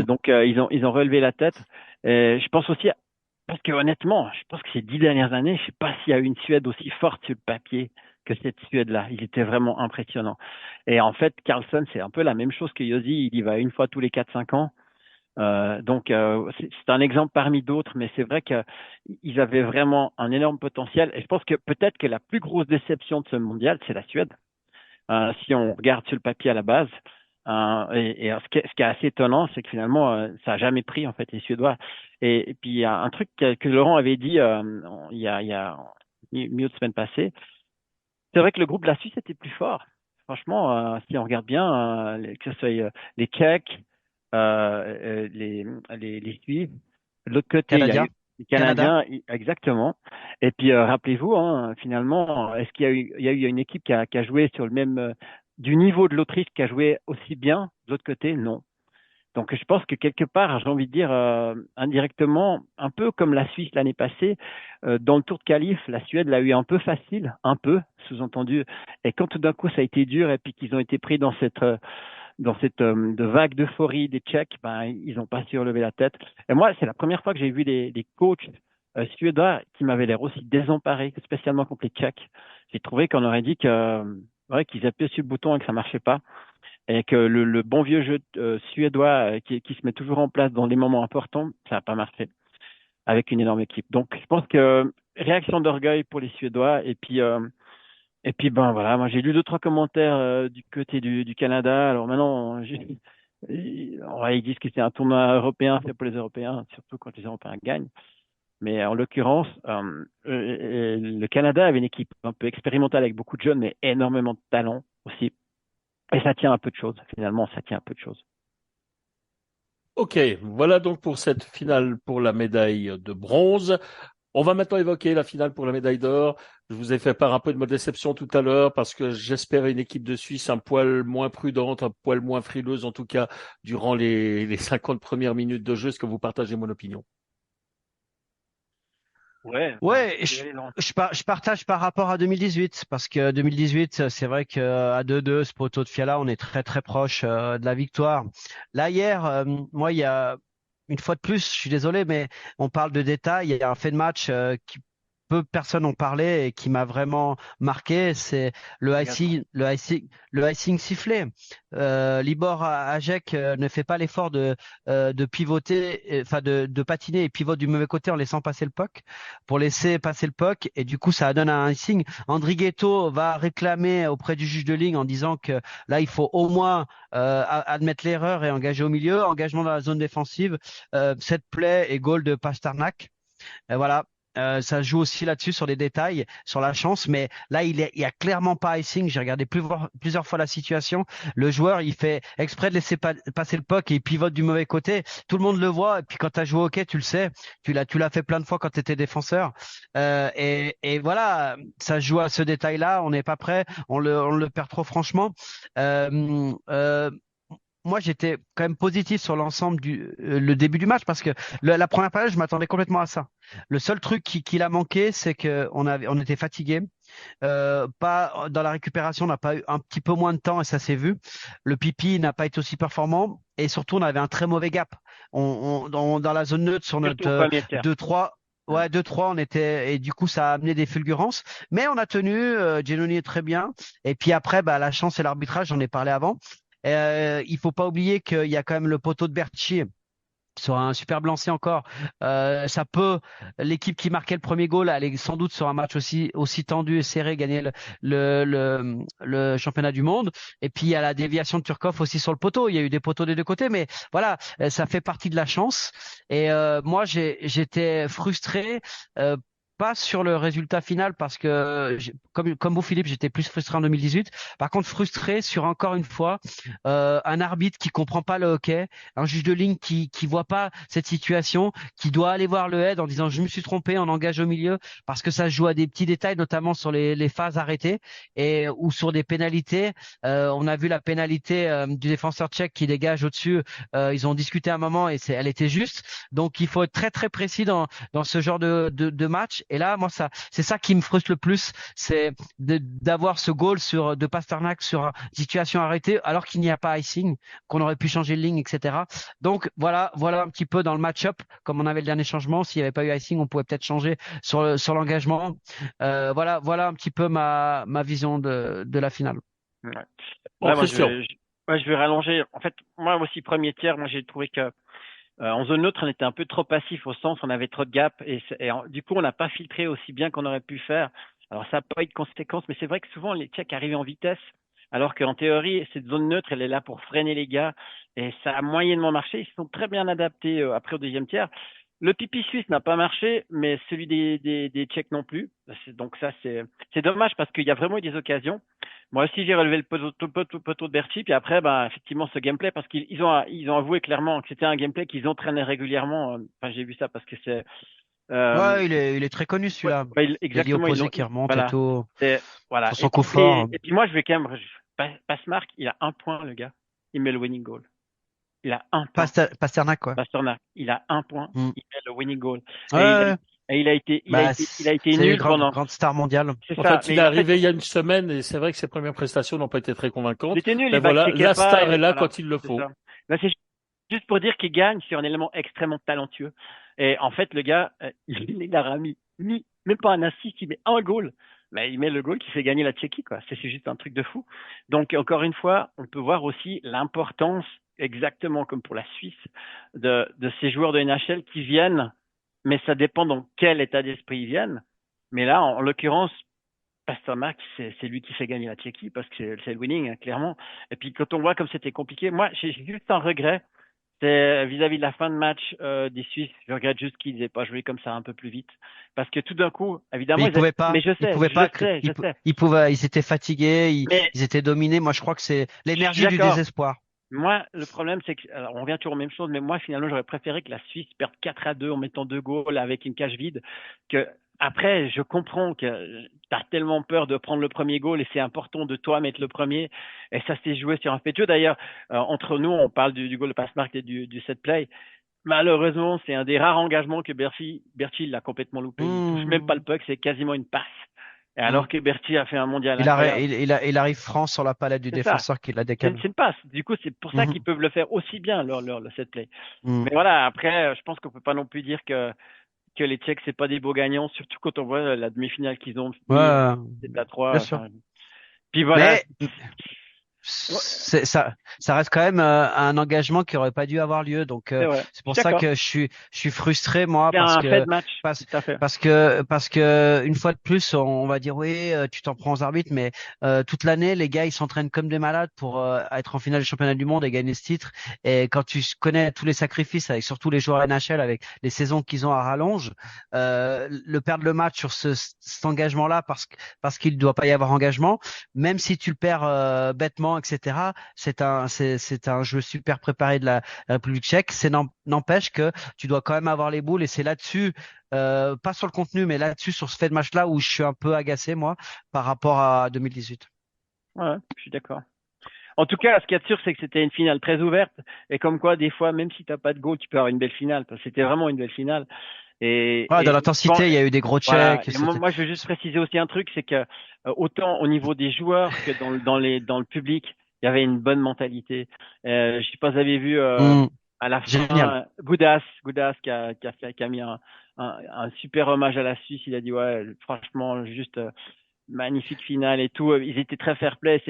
Donc, ils ont relevé la tête. Je pense aussi, parce que honnêtement, je pense que ces 10 dernières années, je sais pas s'il y a eu une Suède aussi forte sur le papier que cette Suède-là. Ils étaient vraiment impressionnants. Et en fait, Carlson, c'est un peu la même chose que Josi. Il y va une fois tous les 4-5 ans. Donc c'est un exemple parmi d'autres, mais c'est vrai qu'ils avaient vraiment un énorme potentiel. Et je pense que peut-être que la plus grosse déception de ce mondial, c'est la Suède. Si on regarde sur le papier à la base, ce qui est assez étonnant, c'est que finalement ça a jamais pris en fait les Suédois. Et puis il y a un truc que Laurent avait dit il y a milieu de semaine passée. C'est vrai que le groupe de la Suisse était plus fort. Franchement, si on regarde bien, que ce soit les Tchèques, les Suisses, de l'autre côté, il y a Canadien, eu les Canada. Canadiens, exactement. Et puis, rappelez-vous, hein, finalement, est-ce qu'il y a eu une équipe qui a joué sur le même, du niveau de l'Autriche, qui a joué aussi bien de l'autre côté? Non. Donc, je pense que quelque part, j'ai envie de dire indirectement, un peu comme la Suisse l'année passée, dans le tour de qualif, la Suède l'a eu un peu facile, un peu, sous-entendu. Et quand tout d'un coup ça a été dur et puis qu'ils ont été pris dans cette de vague d'euphorie des Tchèques, ben ils n'ont pas su relever la tête. Et moi, c'est la première fois que j'ai vu des coachs suédois qui m'avaient l'air aussi désemparés, spécialement contre les Tchèques. J'ai trouvé qu'on aurait dit que ouais, qu'ils appuyaient sur le bouton et que ça marchait pas et que le bon vieux jeu suédois qui se met toujours en place dans les moments importants, ça n'a pas marché avec une énorme équipe. Donc, je pense que réaction d'orgueil pour les Suédois. Et puis ben voilà, moi j'ai lu deux trois commentaires du côté du Canada. Alors maintenant, ils disent que c'est un tournoi européen fait pour les Européens, surtout quand les Européens gagnent. Mais en l'occurrence, le Canada avait une équipe un peu expérimentale avec beaucoup de jeunes, mais énormément de talent aussi. Et ça tient un peu de choses. Finalement, ça tient un peu de choses. Ok, voilà donc pour cette finale pour la médaille de bronze. On va maintenant évoquer la finale pour la médaille d'or. Je vous ai fait part un peu de ma déception tout à l'heure parce que j'espérais une équipe de Suisse un poil moins prudente, un poil moins frileuse, en tout cas durant les 50 premières minutes de jeu. Est-ce que vous partagez mon opinion? Ouais, ben, Ouais, je partage par rapport à 2018 parce que 2018, c'est vrai qu'à 2-2, ce poteau de Fiala, on est très très proche de la victoire. Là hier, moi, il y a une fois de plus, je suis désolé, mais on parle de détails. Il y a un fait de match qui peu de personnes ont parlé et qui m'a vraiment marqué, c'est également. le icing sifflé. Libor Hajek ne fait pas l'effort de pivoter, enfin de patiner et pivote du mauvais côté en laissant passer le puck pour laisser passer le puck et du coup ça donne un icing. Andrighetto va réclamer auprès du juge de ligne en disant que là il faut au moins admettre l'erreur et engager au milieu, engagement dans la zone défensive, set play et goal de Pasternak. Voilà. Ça joue aussi là-dessus sur les détails, sur la chance, mais là il y a clairement pas icing. J'ai regardé plusieurs fois la situation. Le joueur il fait exprès de laisser passer le puck et il pivote du mauvais côté. Tout le monde le voit. Et puis quand tu as joué au hockey, tu le sais. Tu l'as fait plein de fois quand tu étais défenseur. Et voilà, ça joue à ce détail-là. On n'est pas prêt. On le perd trop franchement. Euh, euh, Moi, j'étais quand même positif sur l'ensemble le début du match parce que la première période, je m'attendais complètement à ça. Le seul truc qui l'a manqué, c'est que on était fatigué. Pas dans la récupération, on n'a pas eu un petit peu moins de temps et ça s'est vu. Le pipi n'a pas été aussi performant et surtout, on avait un très mauvais gap. Dans la zone neutre sur Surtout notre au premier tiers. 2-3. Mm. Ouais, 2-3, on était, et du coup, ça a amené des fulgurances. Mais on a tenu, Giannoni est très bien. Et puis après, bah, la chance et l'arbitrage, j'en ai parlé avant. Il faut pas oublier qu'il y a quand même le poteau de Berchi sur un super lancé encore. Ça peut, l'équipe qui marquait le premier goal, aller sans doute sur un match aussi tendu et serré, gagner le championnat du monde. Et puis il y a la déviation de Turkov aussi sur le poteau. Il y a eu des poteaux des deux côtés, mais voilà, ça fait partie de la chance. Et moi, j'étais frustré. Pas sur le résultat final parce que comme vous Philippe, j'étais plus frustré en 2018. Par contre, frustré sur encore une fois un arbitre qui comprend pas le hockey, un juge de ligne qui voit pas cette situation, qui doit aller voir le head en disant je me suis trompé, on engage au milieu parce que ça se joue à des petits détails, notamment sur les phases arrêtées et ou sur des pénalités. On a vu la pénalité du défenseur tchèque qui dégage au-dessus. Ils ont discuté un moment et elle était juste. Donc il faut être très très précis dans ce genre de match. Et là, moi c'est ça qui me frustre le plus, c'est d'avoir ce goal de Pasternak sur une situation arrêtée alors qu'il n'y a pas icing, qu'on aurait pu changer de ligne, etc. Donc voilà un petit peu dans le match-up, comme on avait le dernier changement. S'il n'y avait pas eu icing, on pouvait peut-être changer sur l'engagement. Voilà un petit peu ma vision de la finale. Ouais. Bon, Ouais, Christian. ouais, je vais rallonger. En fait, moi aussi, premier tiers, moi j'ai trouvé que en zone neutre, on était un peu trop passif au sens, on avait trop de gap du coup, on n'a pas filtré aussi bien qu'on aurait pu faire. Alors, ça n'a pas eu de conséquences, mais c'est vrai que souvent, les Tchèques arrivaient en vitesse, alors qu'en théorie, cette zone neutre, elle est là pour freiner les gars, et ça a moyennement marché. Ils se sont très bien adaptés après au deuxième tiers. Le pipi suisse n'a pas marché, mais celui des Tchèques non plus. Donc ça, c'est dommage parce qu'il y a vraiment eu des occasions. Moi aussi, j'ai relevé le poteau de Berti, puis après, ben, effectivement, ce gameplay, parce qu'ils ont avoué clairement que c'était un gameplay qu'ils entraînaient régulièrement. Enfin, j'ai vu ça parce que c'est, Ouais, il est très connu ouais, celui-là. ouais, Les lits exactement, opposés qui remontent et voilà, tout, voilà. sur son coup fort. Et puis moi, je vais quand même, Passmark, il a un point, le gars. Il met le winning goal. Il a un point. Pasternak, quoi. Pasternak, il a un point, Mm. il met le winning goal. Ouais, Et ouais. il a été C'est une nul pendant. grande star mondiale. C'est En ça. fait, il Mais est en fait, arrivé il y a une semaine et c'est vrai que ses premières prestations n'ont pas été très il convaincantes. était nul, Mais il voilà, backcheckait la pas. star est là Voilà, quand il le c'est faut. ça. Ben, c'est juste pour dire qu'il gagne sur un élément extrêmement talentueux. Et en fait, le gars, il a mis même pas un assist, il met un goal. Mais il met le goal qui fait gagner la Tchéquie, quoi. C'est juste un truc de fou. Donc, encore une fois, on peut voir aussi l'importance, exactement comme pour la Suisse, de ces joueurs de NHL qui viennent, mais ça dépend dans quel état d'esprit ils viennent. Mais là, en l'occurrence, Pasternak, c'est lui qui fait gagner la Tchéquie parce que c'est le winning, hein, clairement. Et puis quand on voit comme c'était compliqué, moi j'ai juste un regret, c'est vis-à-vis de la fin de match des Suisses. Je regrette juste qu'ils n'aient pas joué comme ça un peu plus vite, parce que tout d'un coup, Mais évidemment, ils pouvaient mais pas. je Ils sais, pouvaient pas. je sais. Ils étaient fatigués. Mais Ils étaient dominés. Moi, je crois que c'est je suis l'énergie du d'accord. désespoir. Moi, le problème, c'est que, alors, on revient toujours aux mêmes choses, mais moi, finalement, j'aurais préféré que la Suisse perde 4-2 en mettant 2 goals avec une cage vide. Que, après, je comprends que tu as tellement peur de prendre le premier goal et c'est important de toi mettre le premier. Et ça s'est joué sur un fait de jeu. D'ailleurs, entre nous, on parle du goal de Passmark et du set play. Malheureusement, c'est un des rares engagements que Berti l'a complètement loupé. Il touche même pas le puck, c'est quasiment une passe. Et alors que Berti a fait un mondial incroyable. Il arrive franc sur la palette du C'est ça. défenseur qui la décale. C'est une passe. Du coup, c'est pour ça qu'ils peuvent le faire aussi bien, le set play. Mais voilà, après, je pense qu'on peut pas non plus dire que les Tchèques, c'est pas des beaux gagnants, surtout quand on voit la demi-finale qu'ils ont mis, Ouais, c'est à 3. bien sûr. Puis voilà. Mais ça reste quand même un engagement qui aurait pas dû avoir lieu. Donc c'est pour ça que je suis frustré moi parce que une fois de plus on va dire oui tu t'en prends aux arbitres, mais toute l'année les gars ils s'entraînent comme des malades pour être en finale du championnat du monde et gagner ce titre. Et quand tu connais tous les sacrifices avec surtout les joueurs NHL avec les saisons qu'ils ont à rallonge, le perdre le match sur cet engagement là parce qu'il ne doit pas y avoir engagement, même si tu le perds bêtement, etc. C'est un jeu super préparé de la République tchèque. N'empêche que tu dois quand même avoir les boules et c'est là-dessus, pas sur le contenu, mais là-dessus sur ce fait de match-là où je suis un peu agacé moi par rapport à 2018. Ouais, je suis d'accord. En tout cas, ce qu'il y a de sûr, c'est que c'était une finale très ouverte et comme quoi, des fois, même si t'as pas de goal, tu peux avoir une belle finale. Parce que c'était vraiment une belle finale. Dans l'intensité, il y a eu des gros tchèques. Voilà. Moi, je veux juste préciser aussi un truc, c'est que autant au niveau des joueurs que dans le public, il y avait une bonne mentalité. Je sais pas si vous avez vu à la fin, Goudas qui a mis un super hommage à la Suisse. Il a dit ouais, franchement, juste magnifique finale et tout. Ils étaient très fair-play.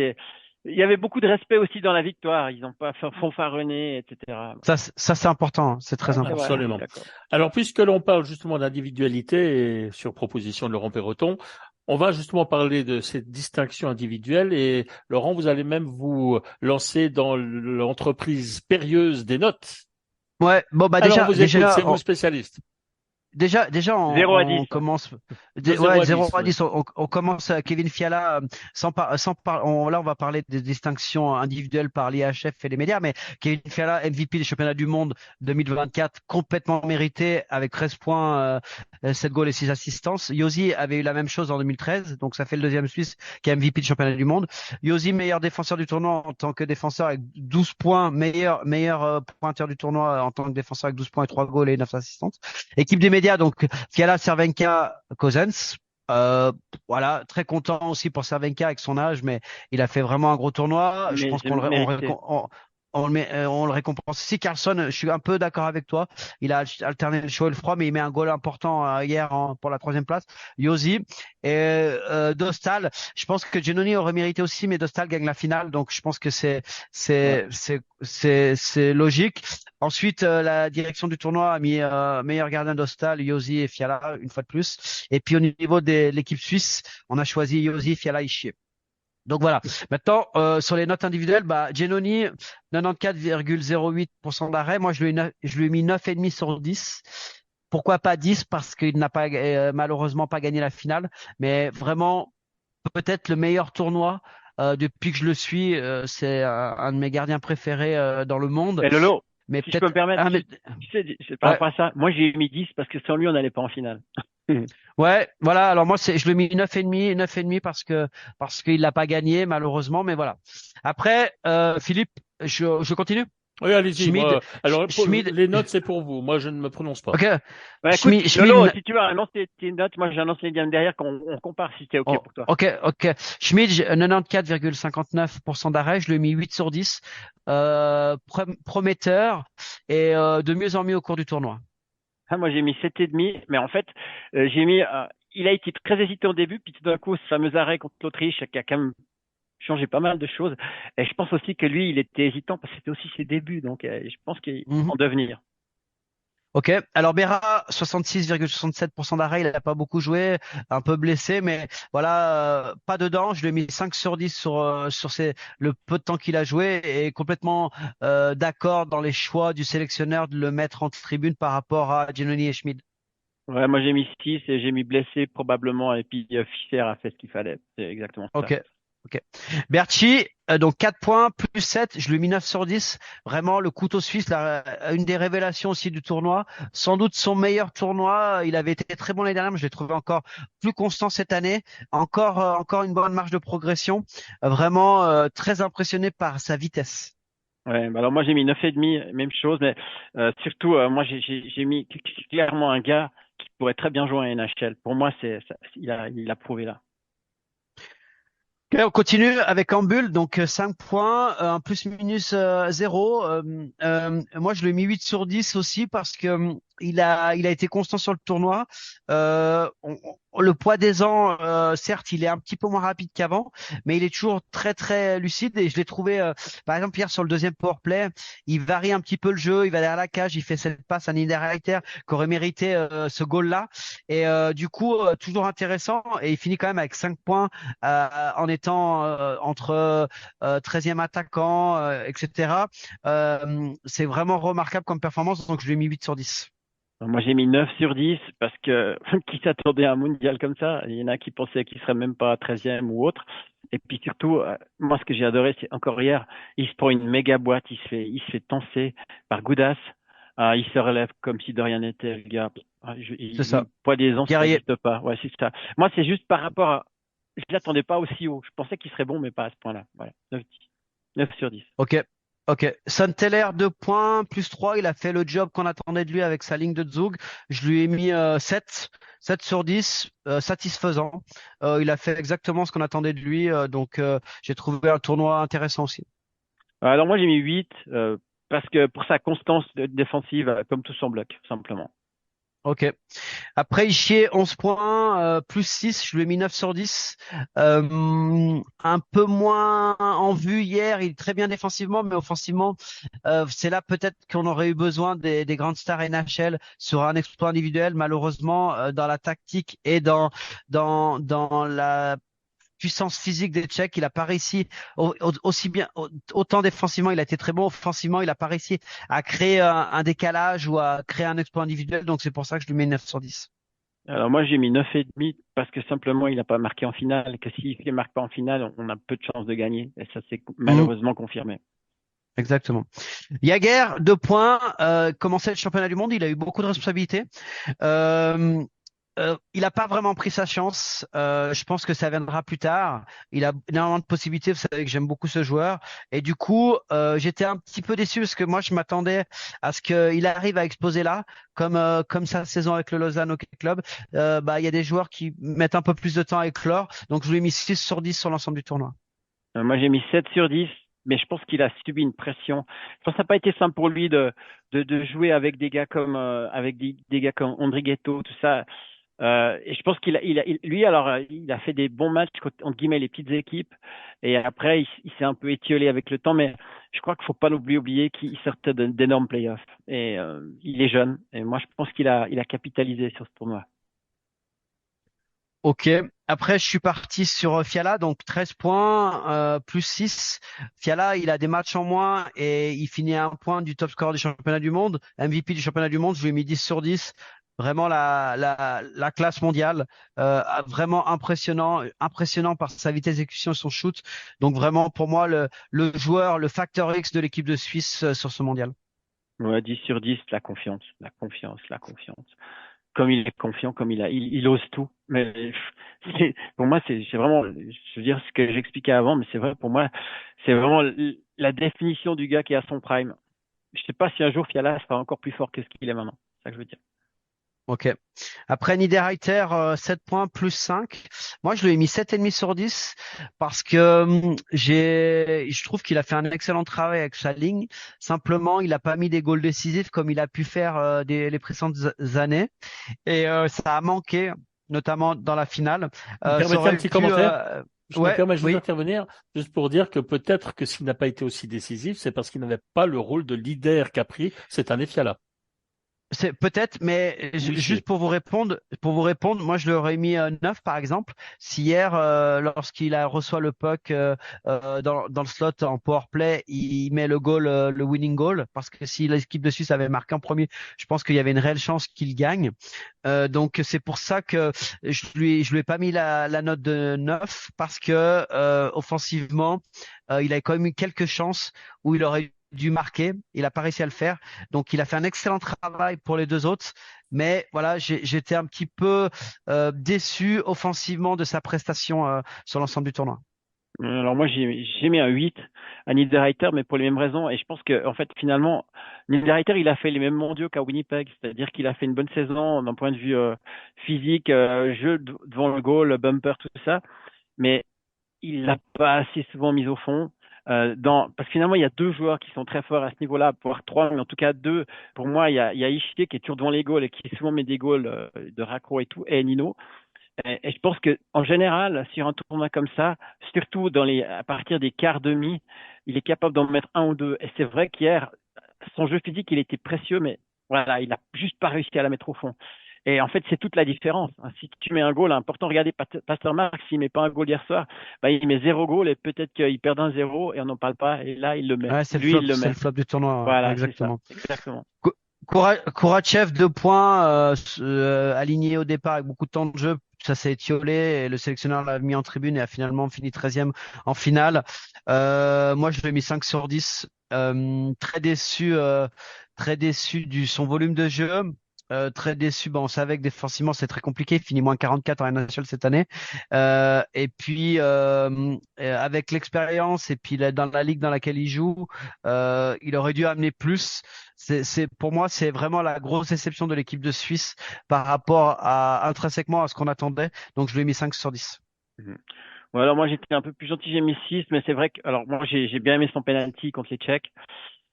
Il y avait beaucoup de respect aussi dans la victoire. Ils n'ont pas fanfaronné, etc. Ça c'est important. C'est très important. Absolument. Alors, puisque l'on parle justement d'individualité et sur proposition de Laurent Perroton, on va justement parler de cette distinction individuelle et Laurent, vous allez même vous lancer dans l'entreprise périlleuse des notes. Ouais, bon bah alors, c'est vous spécialiste. Déjà, 0 à 10. On commence. 0 à 10. On commence Kevin Fiala là, on va parler des distinctions individuelles par l'IHF et les médias, mais Kevin Fiala, MVP des championnats du monde 2024, complètement mérité avec 13 points, 7 goals et 6 assistances. Josi avait eu la même chose en 2013, donc ça fait le deuxième Suisse qui est MVP du championnat du monde. Josi, meilleur défenseur du tournoi en tant que défenseur avec 12 points, meilleur pointeur du tournoi en tant que défenseur avec 12 points et 3 goals et 9 assistances. Équipe des médias, donc Fiala, Cervenka, Cousins. Voilà, très content aussi pour Cervenka avec son âge, mais il a fait vraiment un gros tournoi. Je pense on le récompense. Si Carlson, je suis un peu d'accord avec toi. Il a alterné le chaud et le froid, mais il met un goal important hier pour la 3e place. Josi et Dostal. Je pense que Giannoni aurait mérité aussi, mais Dostal gagne la finale, donc je pense que c'est logique. Ensuite, la direction du tournoi a mis meilleur gardien Dostal, Josi et Fiala une fois de plus. Et puis au niveau de l'équipe suisse, on a choisi Josi, Fiala, Ischier. Donc voilà. Maintenant, sur les notes individuelles, Giannoni, 94,08% d'arrêt. Moi, je lui ai mis 9,5 sur 10. Pourquoi pas 10? Parce qu'il n'a pas malheureusement pas gagné la finale. Mais vraiment, peut-être le meilleur tournoi depuis que je le suis, c'est un de mes gardiens préférés dans le monde. Et Lolo, Mais si je peux me peut-être permettre, tu sais, par ouais, rapport à ça, moi j'ai mis 10 parce que sans lui, on n'allait pas en finale. ouais, voilà. Alors moi, je le mets 9,5 parce qu'il l'a pas gagné malheureusement, mais voilà. Après, Philippe, je continue. Oui, allez-y. Schmid, Moi, alors Schmid, les notes, c'est pour vous. Moi, je ne me prononce pas. ok. Bah, écoute, Schmid, Lolo, si tu veux annoncer tes notes, moi j'annonce les gammes derrière qu'on compare si c'est OK oh, pour toi. ok. Schmid, 94,59% d'arrêt. Je lui ai mis 8 sur 10. Prometteur et de mieux en mieux au cours du tournoi. Ah, moi j'ai mis 7,5, mais en fait, j'ai mis, il a été très hésitant au début, puis tout d'un coup, ce fameux arrêt contre l'Autriche qui a quand même changé pas mal de choses. Et je pense aussi que lui, il était hésitant parce que c'était aussi ses débuts, donc je pense qu'il Mhm. en devenir. Ok. Alors Berra, 66,67% d'arrêt. Il n'a pas beaucoup joué, un peu blessé, mais voilà, pas dedans. Je lui ai mis 5 sur 10 sur le peu de temps qu'il a joué et complètement d'accord dans les choix du sélectionneur de le mettre en tribune par rapport à Giannoni et Schmid. Ouais, moi j'ai mis 6 et j'ai mis blessé probablement, et puis Fischer a fait ce qu'il fallait. C'est exactement ça. Ok. Ok. Berchi, donc 4 points, plus 7, je lui ai mis 9 sur 10. Vraiment, le couteau suisse, une des révélations aussi du tournoi. Sans doute son meilleur tournoi. Il avait été très bon l'année dernière, mais je l'ai trouvé encore plus constant cette année. Encore une bonne marge de progression. Vraiment très impressionné par sa vitesse. Ouais, bah alors moi j'ai mis 9,5, même chose, mais surtout moi j'ai mis clairement un gars qui pourrait très bien jouer en NHL. Pour moi, il a prouvé là. Ok, on continue avec Ambul, donc 5 points, un plus-minus 0. Moi, je lui ai mis 8 sur 10 aussi parce que il a été constant sur le tournoi. Le poids des ans, certes, il est un petit peu moins rapide qu'avant, mais il est toujours très très lucide et je l'ai trouvé, par exemple, hier sur le deuxième power play, il varie un petit peu le jeu, il va derrière la cage, il fait cette passe à Niederreiter qui aurait mérité ce goal-là et du coup, toujours intéressant et il finit quand même avec 5 points en étant entre 13e attaquant, etc. C'est vraiment remarquable comme performance, donc je lui ai mis 8 sur 10. Moi j'ai mis 9 sur 10 parce que qui s'attendait à un mondial comme ça? Il y en a qui pensaient qu'il serait même pas 13e ou autre. Et puis surtout, moi ce que j'ai adoré, c'est encore hier, il se prend une méga boîte, il se fait tancer par Goudas. Il se relève comme si de rien n'était, le gars. C'est ça. Poids des ans, ça Guerrier. n'existe pas. Ouais, c'est ça. Moi, c'est juste par rapport à, je l'attendais pas aussi haut. Je pensais qu'il serait bon, mais pas à ce point-là. Voilà. 9 sur 10. Ok. Ok. Teller, 2 points, plus 3. Il a fait le job qu'on attendait de lui avec sa ligne de Zug. Je lui ai mis 7. 7 sur 10, satisfaisant. Il a fait exactement ce qu'on attendait de lui. Donc, j'ai trouvé un tournoi intéressant aussi. Alors moi, j'ai mis 8 parce que pour sa constance défensive, comme tout son bloc, simplement. Ok. Après, Ischier, 11 points, plus 6, je lui ai mis 9 sur 10. Un peu moins en vue hier, il est très bien défensivement, mais offensivement, c'est là peut-être qu'on aurait eu besoin des grandes stars NHL sur un exploit individuel. Malheureusement, dans la tactique et dans la puissance physique des Tchèques, il a pas réussi aussi bien, autant défensivement, il a été très bon, offensivement, il a pas réussi à créer un décalage ou à créer un exploit individuel, donc c'est pour ça que je lui mets 9 sur 10. Alors moi, j'ai mis 9,5 parce que simplement, il n'a pas marqué en finale. Que s'il ne marque pas en finale, on a peu de chances de gagner. Et ça, c'est Mhm, malheureusement confirmé. exactement. Yaguer, 2 points, commençait le championnat du monde, il a eu beaucoup de responsabilités. Euh, il n'a pas vraiment pris sa chance. Je pense que ça viendra plus tard. Il a énormément de possibilités. Vous savez que j'aime beaucoup ce joueur. Et du coup, j'étais un petit peu déçu parce que moi, je m'attendais à ce qu'il arrive à exploser là, comme sa saison avec le Lausanne Hockey Club. Il y a des joueurs qui mettent un peu plus de temps à éclore. Donc, je lui ai mis 6 sur 10 sur l'ensemble du tournoi. Moi, j'ai mis 7 sur 10, mais je pense qu'il a subi une pression. Je pense que ça n'a pas été simple pour lui de jouer avec des gars comme avec des gars comme André Ghetto, tout ça. Et je pense lui, alors, il a fait des bons matchs entre guillemets les petites équipes. Et après, il s'est un peu étiolé avec le temps, mais je crois qu'il faut pas oublier qu'il sortait d'énormes playoffs. Et il est jeune. Et moi, je pense qu'il a capitalisé sur ce tournoi. Ok. Après, je suis parti sur Fiala, donc 13 points, plus 6. Fiala, il a des matchs en moins et il finit à un point du top score du championnat du monde, MVP du championnat du monde. Je lui ai mis 10 sur 10. Vraiment la classe mondiale, vraiment impressionnant par sa vitesse d'exécution et son shoot. Donc vraiment pour moi le joueur, le facteur X de l'équipe de Suisse sur ce mondial. Ouais, 10 sur 10, la confiance, la confiance, la confiance. Comme il est confiant, comme il ose tout. Mais pour moi, c'est vraiment, je veux dire ce que j'expliquais avant, mais c'est vrai pour moi, c'est vraiment la définition du gars qui est à son prime. Je sais pas si un jour Fiala sera encore plus fort que ce qu'il est maintenant. C'est ça que je veux dire. Ok. Après Niederreiter, 7 points plus 5. Moi, je lui ai mis 7,5 sur 10 parce que je trouve qu'il a fait un excellent travail avec sa ligne. Simplement, il n'a pas mis des goals décisifs comme il a pu faire les précédentes années. Et ça a manqué, notamment dans la finale. Vous me Ça permettez un aurait petit pu, commentaire? Je me ouais, permets juste oui. d'intervenir, juste pour dire que peut-être que s'il n'a pas été aussi décisif, c'est parce qu'il n'avait pas le rôle de leader qu'a pris cette année Fiala. C'est peut-être, mais Oui, juste pour vous répondre, moi je lui aurais mis 9 par exemple. Si hier, lorsqu'il a reçoit le puck dans le slot en power play, il met le goal, le winning goal, parce que si l'équipe de Suisse avait marqué en premier, je pense qu'il y avait une réelle chance qu'il gagne. Donc c'est pour ça que je lui ai pas mis la note de 9 parce que offensivement, il avait quand même eu quelques chances où il aurait dû marquer. Il n'a pas réussi à le faire. Donc il a fait un excellent travail pour les deux autres. Mais voilà, j'étais un petit peu déçu offensivement de sa prestation sur l'ensemble du tournoi. Alors moi j'ai mis un 8 à Niederreiter, mais pour les mêmes raisons. Et je pense que en fait finalement Niederreiter il a fait les mêmes mondiaux qu'à Winnipeg, c'est-à-dire qu'il a fait une bonne saison d'un point de vue physique, jeu devant le goal, bumper, tout ça. Mais il l'a pas assez souvent mis au fond. Parce que finalement, il y a deux joueurs qui sont très forts à ce niveau-là, voire trois, mais en tout cas deux. Pour moi, il y a Ishii qui est toujours devant les goals et qui souvent met des goals de raccro et tout, et Nino. Et je pense que en général, sur un tournoi comme ça, surtout à partir des quarts demi, il est capable d'en mettre un ou deux. Et c'est vrai qu'hier, son jeu physique, il était précieux, mais voilà, il a juste pas réussi à la mettre au fond. Et en fait, c'est toute la différence. Si tu mets un goal, important, regardez Pastermark, s'il met pas un goal hier soir, bah, il met zéro goal et peut-être qu'il perd un zéro et on n'en parle pas. Et là, il le met. Ouais, Lui, il le c'est le met. flop du tournoi, ouais, Voilà, c'est ça. exactement. Exactement. Kourachev, 2 points, aligné au départ avec beaucoup de temps de jeu. Ça s'est étiolé et le sélectionneur l'a mis en tribune et a finalement fini 13e en finale. Moi, je lui ai mis 5 sur 10. Très déçu du son volume de jeu. Très déçu. Bon, on savait que défensivement, c'est très compliqué. Il finit moins 44 en NHL cette année. Et puis, avec l'expérience et puis dans la ligue dans laquelle il joue, il aurait dû amener plus. Pour moi, c'est vraiment la grosse déception de l'équipe de Suisse par rapport intrinsèquement à ce qu'on attendait. Donc, je lui ai mis 5 sur 10. Mhm. Bon, alors moi, j'étais un peu plus gentil, j'ai mis 6, mais c'est vrai que, alors moi, j'ai bien aimé son penalty contre les Tchèques.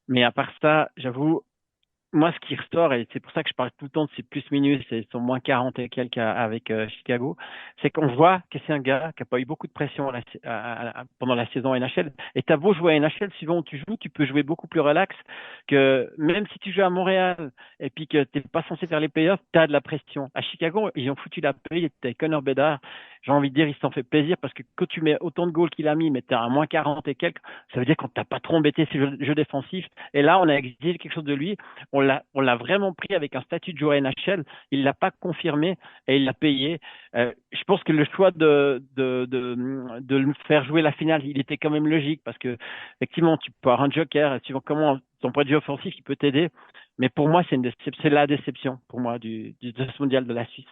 Mais à part ça, j'avoue, moi, ce qui ressort, et c'est pour ça que je parle tout le temps de ces plus-minus et son moins 40 et quelques avec Chicago, c'est qu'on voit que c'est un gars qui a pas eu beaucoup de pression pendant la saison NHL. Et t'as beau jouer à NHL, suivant où tu joues, tu peux jouer beaucoup plus relax que même si tu joues à Montréal et puis que t'es pas censé faire les playoffs, t'as de la pression. À Chicago, ils ont foutu la paix, il était avec Connor Bedard. J'ai envie de dire, il s'en fait plaisir parce que quand tu mets autant de goals qu'il a mis, mais t'as un moins 40 et quelques, ça veut dire qu'on t'a pas trop embêté ce jeu défensif. Et là, on a exigé quelque chose de lui. On l'a vraiment pris avec un statut de joueur NHL. Il l'a pas confirmé et il l'a payé. Je pense que le choix de le faire jouer la finale, il était quand même logique parce que effectivement, tu peux avoir un joker et suivant comment ton point de vue offensif, il peut t'aider. Mais pour moi, c'est la déception pour moi de ce mondial de la Suisse.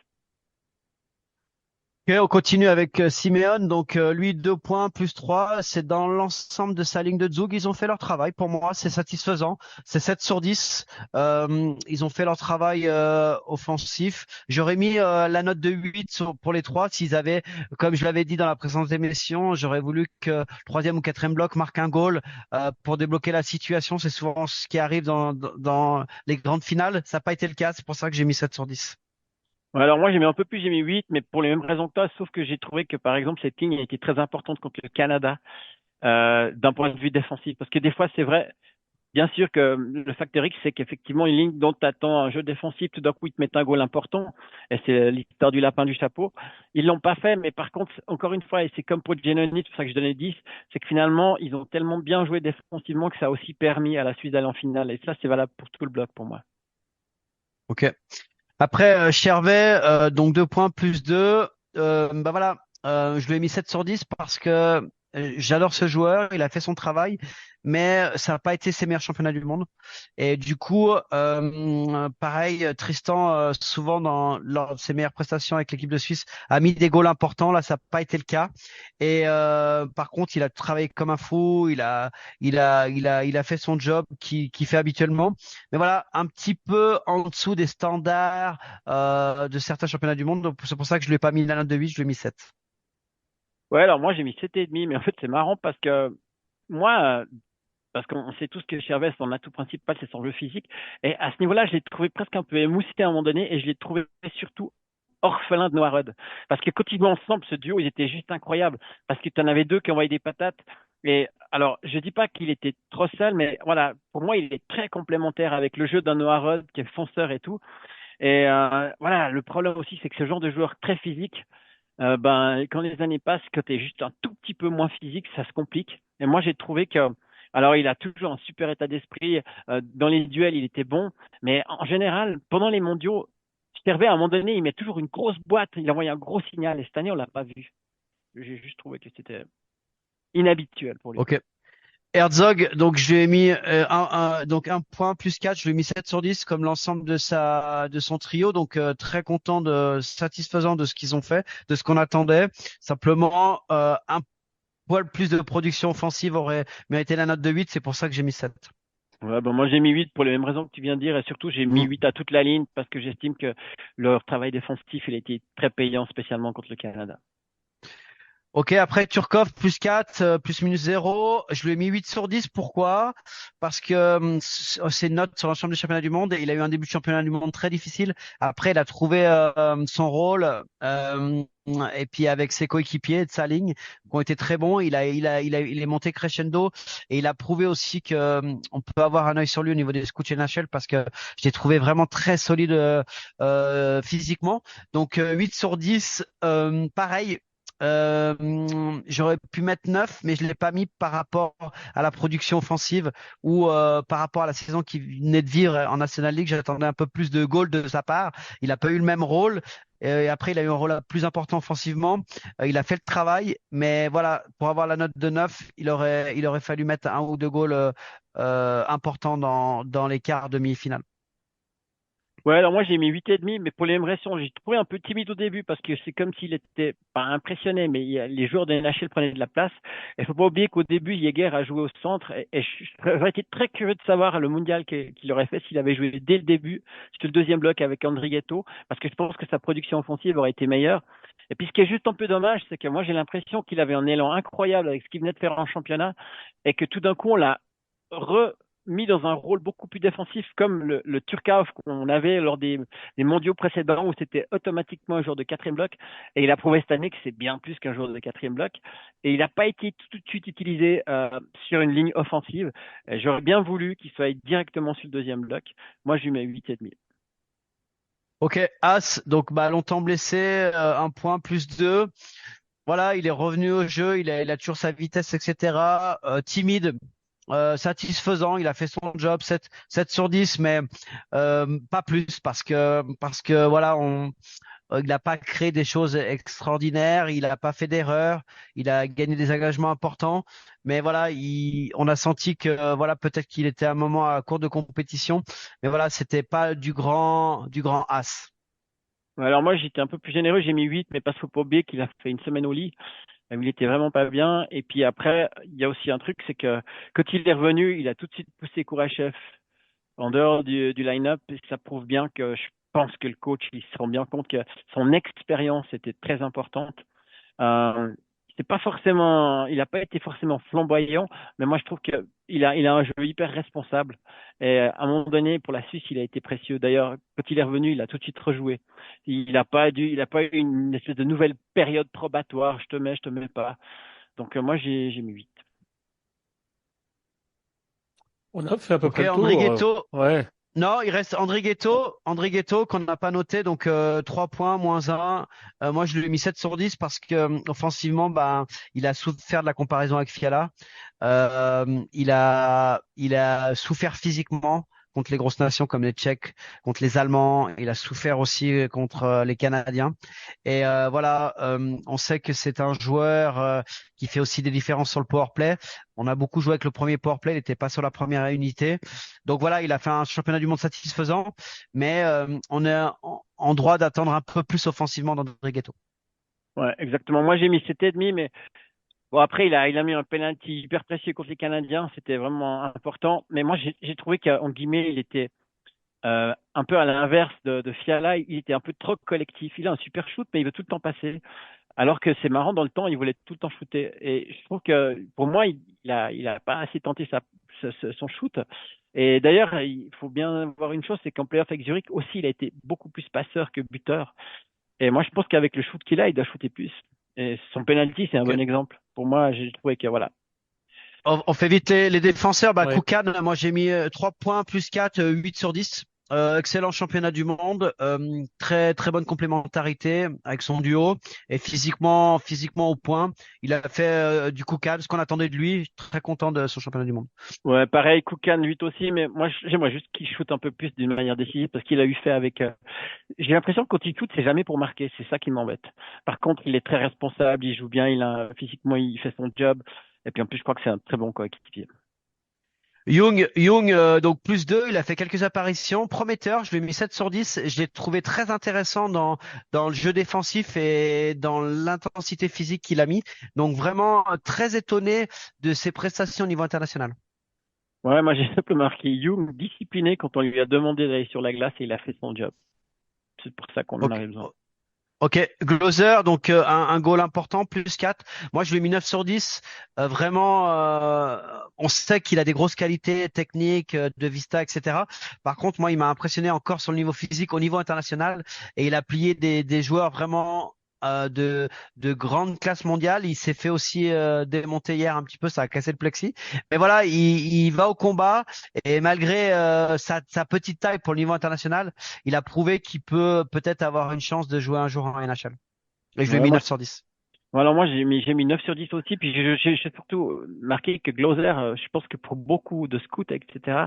Ok, on continue avec Simeone. Donc lui, 2 points plus 3. C'est dans l'ensemble de sa ligne de Zug. Ils ont fait leur travail. Pour moi, c'est satisfaisant. C'est 7 sur 10. Ils ont fait leur travail offensif. J'aurais mis la note de 8 pour les trois. S'ils avaient, comme je l'avais dit dans la précédente émission, j'aurais voulu que le troisième ou quatrième bloc marque un goal pour débloquer la situation. C'est souvent ce qui arrive dans les grandes finales. Ça n'a pas été le cas. C'est pour ça que j'ai mis 7 sur 10. Ouais, alors moi j'ai mis un peu plus, j'ai mis 8, mais pour les mêmes raisons que toi, sauf que j'ai trouvé que par exemple cette ligne a été très importante contre le Canada d'un point de vue défensif. Parce que des fois c'est vrai, bien sûr que le facteur X c'est qu'effectivement une ligne dont tu attends un jeu défensif, tout d'un coup ils te mettent un goal important, et c'est l'histoire du lapin du chapeau. Ils l'ont pas fait, mais par contre, encore une fois, et c'est comme pour Giannoni, c'est pour ça que je donnais 10, c'est que finalement ils ont tellement bien joué défensivement que ça a aussi permis à la Suisse d'aller en finale. Et ça c'est valable pour tout le bloc pour moi. Ok. Après, Chervet, donc 2 points plus 2. Bah voilà, je lui ai mis 7 sur 10 parce que j'adore ce joueur, il a fait son travail, mais ça n'a pas été ses meilleurs championnats du monde. Et du coup, pareil, Tristan, souvent lors de ses meilleures prestations avec l'équipe de Suisse, a mis des goals importants. Là, ça n'a pas été le cas. Et par contre, il a travaillé comme un fou. Il a fait son job qu'il fait habituellement. Mais voilà, un petit peu en dessous des standards de certains championnats du monde. Donc c'est pour ça que je lui ai pas mis la note de 8, je lui ai mis 7. Ouais, alors moi j'ai mis 7,5, mais en fait c'est marrant parce que moi, parce qu'on sait tous que Chervais, son atout principal, c'est son jeu physique. Et à ce niveau-là, je l'ai trouvé presque un peu émoussé à un moment donné, et je l'ai trouvé surtout orphelin de Noah Rudd. Parce que quand ils jouaient ensemble, ce duo, ils étaient juste incroyables. Parce que tu en avais deux qui envoyaient des patates. Et alors, je dis pas qu'il était trop seul, mais voilà, pour moi, il est très complémentaire avec le jeu d'un Noah Rudd qui est fonceur et tout. Et voilà, le problème aussi, c'est que ce genre de joueur très physique, ben, quand les années passent, quand tu es juste un tout petit peu moins physique, ça se complique. Et moi, j'ai trouvé que, alors, il a toujours un super état d'esprit. Dans les duels, il était bon. Mais en général, pendant les mondiaux, Stervé, à un moment donné, il met toujours une grosse boîte. Il envoie un gros signal. Et cette année, on l'a pas vu. J'ai juste trouvé que c'était inhabituel pour lui. Ok. Herzog, donc je lui ai mis donc 1 point plus 4, je lui ai mis 7 sur 10 comme l'ensemble de son trio. Donc très content satisfaisant de ce qu'ils ont fait, de ce qu'on attendait. Simplement, un poil plus de production offensive aurait mérité la note de 8, c'est pour ça que j'ai mis 7. Ouais, ben moi j'ai mis 8 pour les mêmes raisons que tu viens de dire, et surtout j'ai mis 8 à toute la ligne parce que j'estime que leur travail défensif il a été très payant, spécialement contre le Canada. Ok, après Turkov plus 4, plus minus 0. Je lui ai mis 8 sur 10. Pourquoi? Parce que c'est une note sur l'ensemble des championnats du monde. Et il a eu un début de championnat du monde très difficile. Après, il a trouvé son rôle. Et puis avec ses coéquipiers de sa ligne, qui ont été très bons, il est monté crescendo. Et il a prouvé aussi que on peut avoir un œil sur lui au niveau des scouts NHL parce que je l'ai trouvé vraiment très solide physiquement. Donc 8 sur 10, pareil. J'aurais pu mettre 9, mais je l'ai pas mis par rapport à la production offensive ou par rapport à la saison qu'il venait de vivre en National League. J'attendais un peu plus de goals de sa part. Il a pas eu le même rôle. Et après, il a eu un rôle plus important offensivement. Il a fait le travail, mais voilà, pour avoir la note de 9, il aurait fallu mettre un ou deux goals importants dans les quarts demi-finale. Ouais, alors moi j'ai mis 8,5, mais pour les mêmes raisons, j'ai trouvé un peu timide au début parce que c'est comme s'il était pas impressionné, mais les joueurs de NHL prenaient de la place. Il faut pas oublier qu'au début, Jäger a joué au centre, et j'aurais été très curieux de savoir le mondial qu'il aurait fait s'il avait joué dès le début sur le deuxième bloc avec André Ghetto, parce que je pense que sa production offensive aurait été meilleure. Et puis ce qui est juste un peu dommage, c'est que moi j'ai l'impression qu'il avait un élan incroyable avec ce qu'il venait de faire en championnat, et que tout d'un coup on l'a mis dans un rôle beaucoup plus défensif, comme le Turkov qu'on avait lors des mondiaux précédents, où c'était automatiquement un joueur de quatrième bloc. Et il a prouvé cette année que c'est bien plus qu'un joueur de quatrième bloc. Et il n'a pas été tout de suite utilisé sur une ligne offensive. J'aurais bien voulu qu'il soit directement sur le deuxième bloc. Moi, je lui mets 8,5. Ok, As, donc bah, longtemps blessé, 1 point plus 2. Voilà, il est revenu au jeu, il a toujours sa vitesse, etc. Timide, satisfaisant, il a fait son job, 7 sur 10, mais pas plus parce que voilà, il n'a pas créé des choses extraordinaires, il n'a pas fait d'erreurs, il a gagné des engagements importants, mais voilà, on a senti que voilà, peut-être qu'il était à un moment à court de compétition, mais voilà, c'était pas du grand as. Alors moi, j'étais un peu plus généreux, j'ai mis 8, mais parce qu'il faut pas oublier qu'il a fait une semaine au lit. Il était vraiment pas bien. Et puis après, il y a aussi un truc, c'est que quand il est revenu, il a tout de suite poussé Kourachev en dehors du line-up. Et ça prouve bien que je pense que le coach, il se rend bien compte que son expérience était très importante. C'est pas forcément, il n'a pas été forcément flamboyant, mais moi je trouve qu'il a un jeu hyper responsable. Et à un moment donné, pour la Suisse, il a été précieux. D'ailleurs, quand il est revenu, il a tout de suite rejoué. Il n'a pas eu une espèce de nouvelle période probatoire. Je te mets pas. Donc moi j'ai mis 8. On a fait à peu Ok, près le André tour. Ghetto. Ouais. Non, il reste André Ghetto qu'on n'a pas noté, donc 3 points, moins 1. Moi, je lui ai mis 7 sur 10 parce que offensivement, ben, il a souffert de la comparaison avec Fiala. Il a souffert physiquement contre les grosses nations comme les Tchèques, contre les Allemands. Il a souffert aussi contre les Canadiens. Et voilà, on sait que c'est un joueur qui fait aussi des différences sur le power play. On a beaucoup joué avec le premier power play, il n'était pas sur la première unité. Donc voilà, il a fait un championnat du monde satisfaisant, mais on est en droit d'attendre un peu plus offensivement d'André Ghetto. Ouais, exactement. Moi, j'ai mis 7,5, mais bon, après, il a mis un penalty hyper précieux contre les Canadiens. C'était vraiment important. Mais moi, j'ai trouvé qu'en guillemets, il était un peu à l'inverse de Fiala. Il était un peu trop collectif. Il a un super shoot, mais il veut tout le temps passer. Alors que c'est marrant, dans le temps, il voulait tout le temps shooter. Et je trouve que, pour moi, il a pas assez tenté son shoot. Et d'ailleurs, il faut bien voir une chose, c'est qu'en playoff avec Zurich aussi, il a été beaucoup plus passeur que buteur. Et moi, je pense qu'avec le shoot qu'il a, il doit shooter plus. Et son penalty, c'est un bon exemple. Pour moi, j'ai trouvé que voilà. On fait vite les défenseurs. Ouais. Koukan, moi j'ai mis 3 points plus 4, 8 sur 10. Excellent championnat du monde, très très bonne complémentarité avec son duo et physiquement au point. Il a fait du Koukan, ce qu'on attendait de lui. Très content de son championnat du monde. Ouais, pareil, Koukan 8 aussi, mais moi, j'aimerais juste qu'il shoot un peu plus d'une manière décisive parce qu'il a eu fait avec. J'ai l'impression que quand il shoot, c'est jamais pour marquer. C'est ça qui m'embête. Par contre, il est très responsable, il joue bien, physiquement, il fait son job. Et puis en plus, je crois que c'est un très bon coéquipier. Young, donc plus 2, il a fait quelques apparitions. Prometteur, je lui ai mis 7 sur 10. Je l'ai trouvé très intéressant dans le jeu défensif et dans l'intensité physique qu'il a mis. Donc vraiment très étonné de ses prestations au niveau international. Ouais, moi, j'ai un peu marqué Young discipliné quand on lui a demandé d'aller sur la glace et il a fait son job. C'est pour ça qu'on en Ok, avait besoin. ok. Gloser, donc un goal important, plus 4. Moi, je lui ai mis 9 sur 10. Vraiment, on sait qu'il a des grosses qualités techniques, de vista, etc. Par contre, moi, il m'a impressionné encore sur le niveau physique au niveau international et il a plié des joueurs vraiment de grande classe mondiale. Il s'est fait aussi démonter hier un petit peu, ça a cassé le plexi. Mais voilà, il va au combat et malgré sa petite taille pour le niveau international, il a prouvé qu'il peut peut-être avoir une chance de jouer un jour en NHL. Et je lui ai Ouais, mis moi, 9 sur 10. voilà, moi, j'ai mis 9 sur 10 aussi. Puis j'ai surtout marqué que Gloser, je pense que pour beaucoup de scouts, etc.,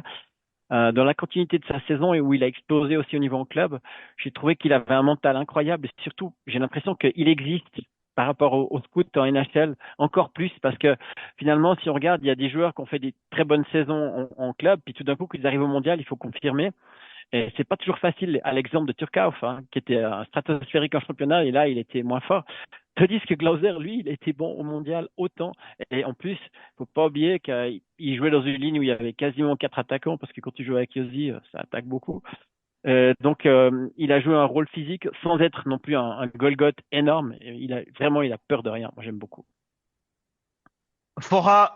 dans la continuité de sa saison et où il a explosé aussi au niveau en club, j'ai trouvé qu'il avait un mental incroyable. Et surtout, j'ai l'impression qu'il existe par rapport aux scouts en NHL encore plus parce que finalement, si on regarde, il y a des joueurs qui ont fait des très bonnes saisons en club, puis tout d'un coup, qu'ils arrivent au mondial, il faut confirmer. Et c'est pas toujours facile, à l'exemple de Turcauf, hein, qui était un stratosphérique en championnat, et là, il était moins fort. Tandis que Glauser, lui, il était bon au mondial autant. Et en plus, faut pas oublier qu'il jouait dans une ligne où il y avait quasiment 4 attaquants, parce que quand tu joues avec Yossi, ça attaque beaucoup. Donc, il a joué un rôle physique sans être non plus un Golgoth énorme. Et il a peur de rien. Moi, j'aime beaucoup. Fora,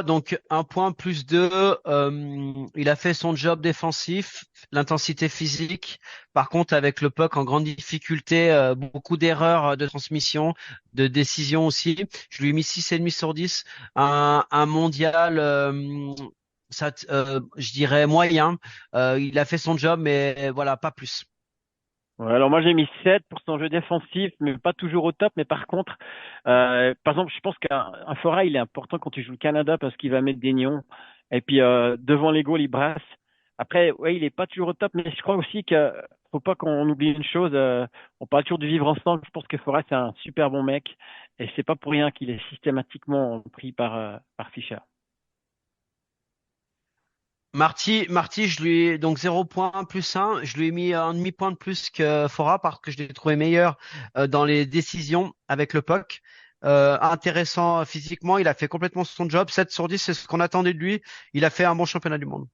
donc un point plus 2. Il a fait son job défensif, l'intensité physique. Par contre, avec le puck en grande difficulté, beaucoup d'erreurs de transmission, de décision aussi. Je lui ai mis 6,5 sur 10. Un mondial, je dirais moyen. Il a fait son job, mais voilà, pas plus. Ouais, alors moi j'ai mis 7 pour son jeu défensif, mais pas toujours au top. Mais par contre, par exemple, je pense qu'un Fora, il est important quand tu joues le Canada parce qu'il va mettre des nions. Et puis devant les goals, il brasse. Après, ouais, il est pas toujours au top, mais je crois aussi que faut pas qu'on oublie une chose. On parle toujours de vivre ensemble. Je pense que Fora, c'est un super bon mec. Et c'est pas pour rien qu'il est systématiquement pris par Fischer. Marty, je lui ai donc 0 point plus 1. Je lui ai mis un demi-point de plus que Fora parce que je l'ai trouvé meilleur dans les décisions avec le puck. Intéressant physiquement, il a fait complètement son job. 7 sur 10, c'est ce qu'on attendait de lui. Il a fait un bon championnat du monde.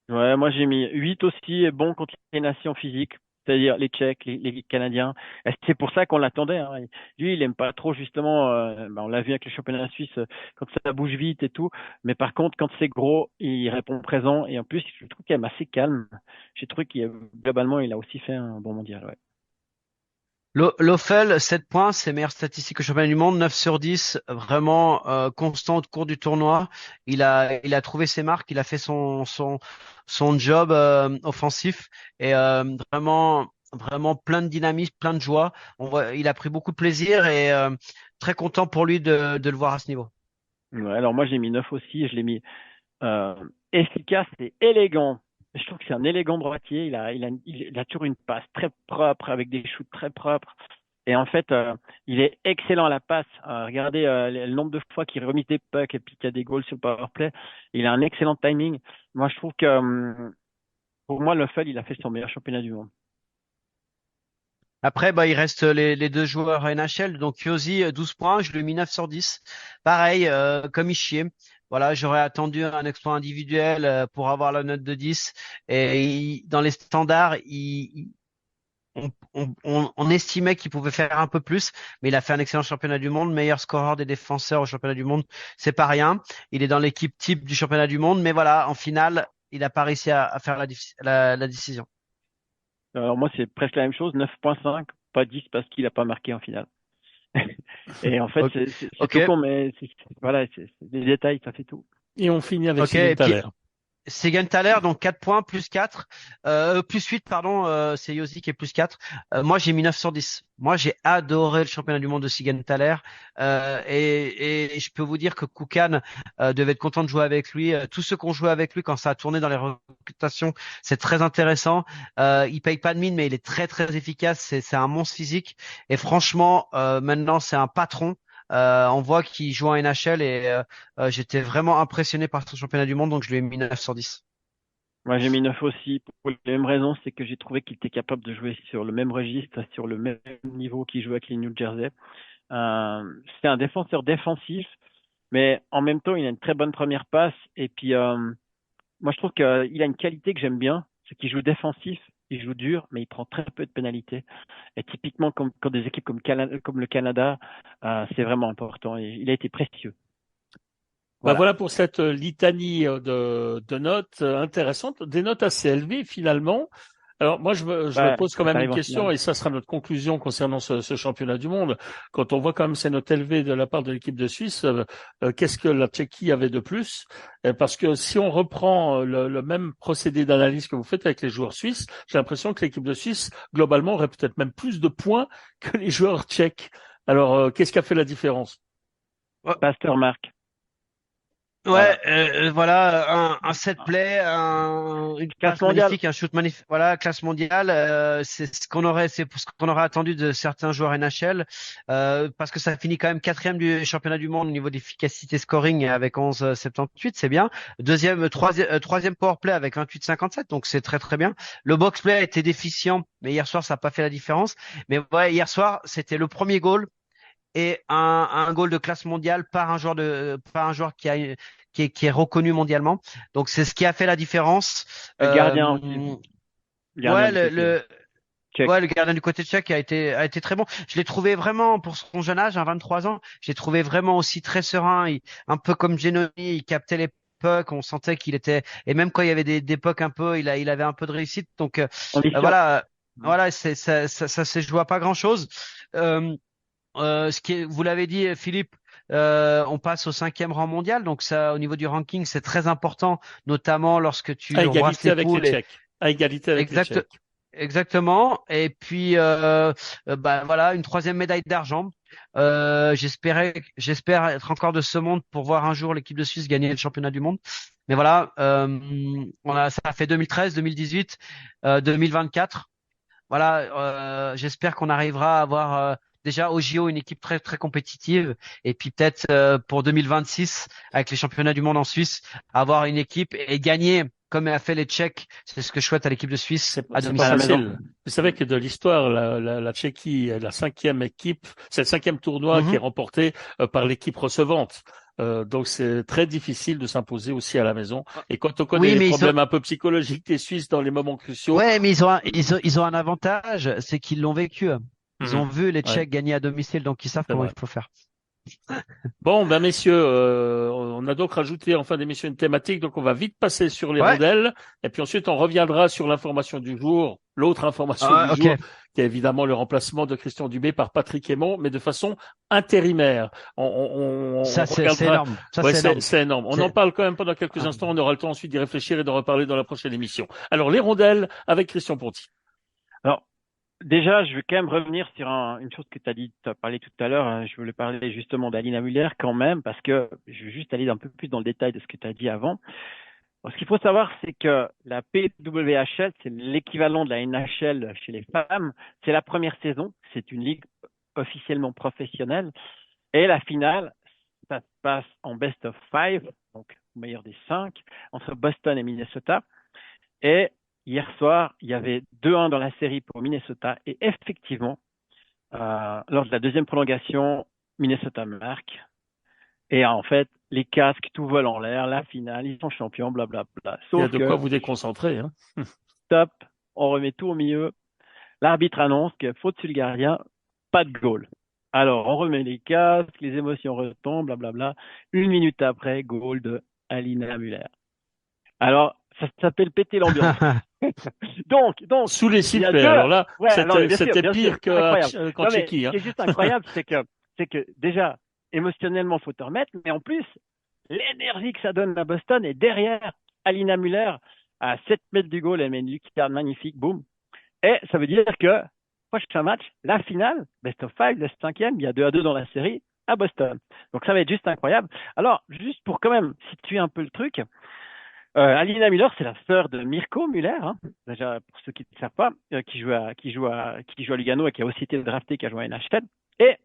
Ouais, moi j'ai mis 8 aussi, et bon contre les nations physiques, c'est-à-dire les Tchèques, les Canadiens. Et c'est pour ça qu'on l'attendait, hein. Lui, il aime pas trop justement, on l'a vu avec le championnat suisse, quand ça bouge vite et tout. Mais par contre, quand c'est gros, il répond présent. Et en plus, je trouve qu'il est assez calme. J'ai trouvé globalement, il a aussi fait un bon mondial. Ouais. Lofel, 7 points, ses meilleures statistiques au championnat du monde, 9 sur 10, vraiment constant au cours du tournoi. Il a trouvé ses marques, il a fait son job offensif et vraiment plein de dynamisme, plein de joie. Il a pris beaucoup de plaisir et très content pour lui de le voir à ce niveau. Ouais, alors moi j'ai mis 9 aussi, et je l'ai mis euh, efficace et élégant. Je trouve que c'est un élégant droitier. Il a toujours une passe très propre, avec des shoots très propres. Et en fait, il est excellent à la passe. Regardez le nombre de fois qu'il remise des pucks et puis qu'il y a des goals sur le power play. Il a un excellent timing. Moi, je trouve que pour moi, Löffel, il a fait son meilleur championnat du monde. Après, il reste les deux joueurs NHL. Donc, Josi, 12 points. Je lui ai mis 9 sur 10. Pareil, comme Ischier. Voilà, j'aurais attendu un exploit individuel pour avoir la note de 10. Et dans les standards, on estimait qu'il pouvait faire un peu plus, mais il a fait un excellent championnat du monde, meilleur scoreur des défenseurs au championnat du monde. C'est pas rien. Il est dans l'équipe type du championnat du monde, mais voilà, en finale, il n'a pas réussi à faire la décision. Alors moi, c'est presque la même chose, 9,5, pas 10 parce qu'il a pas marqué en finale. Et en fait, c'est Ok. tout con, mais voilà, c'est des détails, ça fait tout. Et on finit avec Ok. Et puis, Siegenthaler. Siegenthaler, donc 4 points, plus 4, plus 8, pardon, c'est Yossi qui est plus 4. Moi, j'ai mis 9 sur 10. Moi, j'ai adoré le championnat du monde de Siegenthaler. Et je peux vous dire que Koukan devait être content de jouer avec lui. Tous ceux qui ont joué avec lui quand ça a tourné dans les recrutations, c'est très intéressant. Il paye pas de mine, mais il est très, très efficace. C'est un monstre physique. Et franchement, maintenant, c'est un patron. On voit qu'il joue en NHL et j'étais vraiment impressionné par son championnat du monde, donc je lui ai mis 9 sur 10. Moi, j'ai mis 9 aussi pour les mêmes raisons, c'est que j'ai trouvé qu'il était capable de jouer sur le même registre, sur le même niveau qu'il jouait avec les New Jersey. C'est un défenseur défensif, mais en même temps, il a une très bonne première passe. Et puis, moi, je trouve qu'il a une qualité que j'aime bien, c'est qu'il joue défensif, il joue dur, mais il prend très peu de pénalités. Et typiquement, quand des équipes comme le Canada, c'est vraiment important. Et il a été précieux. Voilà. Voilà pour cette litanie de notes intéressantes, des notes assez élevées finalement. Alors moi, je me pose quand même une question, et ça sera notre conclusion concernant ce championnat du monde. Quand on voit quand même ces notes élevées de la part de l'équipe de Suisse, qu'est-ce que la Tchéquie avait de plus? Parce que si on reprend le même procédé d'analyse que vous faites avec les joueurs suisses, j'ai l'impression que l'équipe de Suisse, globalement, aurait peut-être même plus de points que les joueurs tchèques. Alors, qu'est-ce qui a fait la différence? Pastermark. Ouais, voilà, un set play, une Classe passe mondiale. magnifique, un shoot magnifique, voilà, classe mondiale. C'est ce qu'on aurait attendu de certains joueurs NHL, parce que ça finit quand même quatrième du championnat du monde au niveau d'efficacité scoring avec 11,78, c'est bien. Troisième power play avec 28,57, donc c'est très très bien. Le box play a été déficient, mais hier soir ça n'a pas fait la différence. Mais ouais, hier soir c'était le premier goal et un goal de classe mondiale par un joueur qui est reconnu mondialement. Donc c'est ce qui a fait la différence. Le gardien Ouais, tchèque. ouais, le gardien du côté tchèque a été très bon. Je l'ai trouvé vraiment, pour son jeune âge, 23 ans, j'ai trouvé vraiment aussi très serein. Un peu comme Genoni, il captait les pucks, on sentait qu'il était, et même quand il y avait des pucks un peu, il avait un peu de réussite. Donc voilà, ça s'est joué à pas grand-chose. Vous l'avez dit, Philippe, on passe au 5e rang mondial, donc ça, au niveau du ranking, c'est très important, notamment lorsque tu À brasses égalité les avec les poules. Tchèques. À égalité avec les Tchèques. Exactement. Et puis, voilà, une 3e médaille d'argent. J'espère être encore de ce monde pour voir un jour l'équipe de Suisse gagner le championnat du monde. Mais voilà, ça a fait 2013, 2018, 2024. Voilà, j'espère qu'on arrivera à avoir déjà au JO une équipe très très compétitive, et puis peut-être pour 2026 avec les championnats du monde en Suisse, avoir une équipe et gagner comme a fait les Tchèques. C'est ce que je souhaite à l'équipe de Suisse à C'est domicile. pas facile. Vous savez que de l'histoire, la Tchéquie est la 5e équipe, c'est le 5e tournoi qui est remporté par l'équipe recevante. Donc c'est très difficile de s'imposer aussi à la maison. Et quand on connaît les problèmes un peu psychologiques des Suisses dans les moments cruciaux. Ouais, mais ils ont un avantage, c'est qu'ils l'ont vécu. Ils ont vu les Tchèques gagner à domicile, donc ils savent comment il faut faire. Bon, ben messieurs, on a donc rajouté en fin d'émission une thématique, donc on va vite passer sur les rondelles, et puis ensuite on reviendra sur l'information du jour, l'autre information du jour, qui est évidemment le remplacement de Christian Dubé par Patrick Aymon, mais de façon intérimaire. C'est énorme. C'est énorme. On en parle quand même pendant quelques instants, on aura le temps ensuite d'y réfléchir et d'en reparler dans la prochaine émission. Alors, les rondelles avec Christian Ponty. Alors, déjà, je vais quand même revenir sur une chose que tu as parlé tout à l'heure. Je voulais parler justement d'Alina Muller quand même, parce que je veux juste aller un peu plus dans le détail de ce que tu as dit avant. Ce qu'il faut savoir, c'est que la PWHL, c'est l'équivalent de la NHL chez les femmes. C'est la première saison. C'est une ligue officiellement professionnelle. Et la finale, ça se passe en best of five, donc au meilleur des 5, entre Boston et Minnesota. Et hier soir, il y avait 2-1 dans la série pour Minnesota. Et effectivement, lors de la deuxième prolongation, Minnesota marque. Et en fait, les casques, tout vole en l'air, la finale, ils sont champions, blablabla. Il y a de quoi vous déconcentrer. Hein. Stop, on remet tout au milieu. L'arbitre annonce que faute sur le gardien, pas de goal. Alors, on remet les casques, les émotions retombent, blablabla. 1 minute après, goal de Alina Muller. Alors, ça s'appelle péter l'ambiance. donc, sous les sifflets. Alors là, ouais, c'était pire que quand Tchéquie. Ce qui est juste incroyable, c'est que déjà, émotionnellement, faut te remettre, mais en plus, l'énergie que ça donne à Boston est derrière Alina Muller à 7 mètres du goal, elle met une lucarne magnifique, boum. Et ça veut dire que prochain match, la finale, best of five, le 5e, il y a 2-2 dans la série à Boston. Donc ça va être juste incroyable. Alors, juste pour quand même situer un peu le truc, Alina Muller, c'est la sœur de Mirko Muller, hein, déjà pour ceux qui ne savent pas, qui joue à Lugano et qui a aussi été drafté, qui a joué à NHL. Et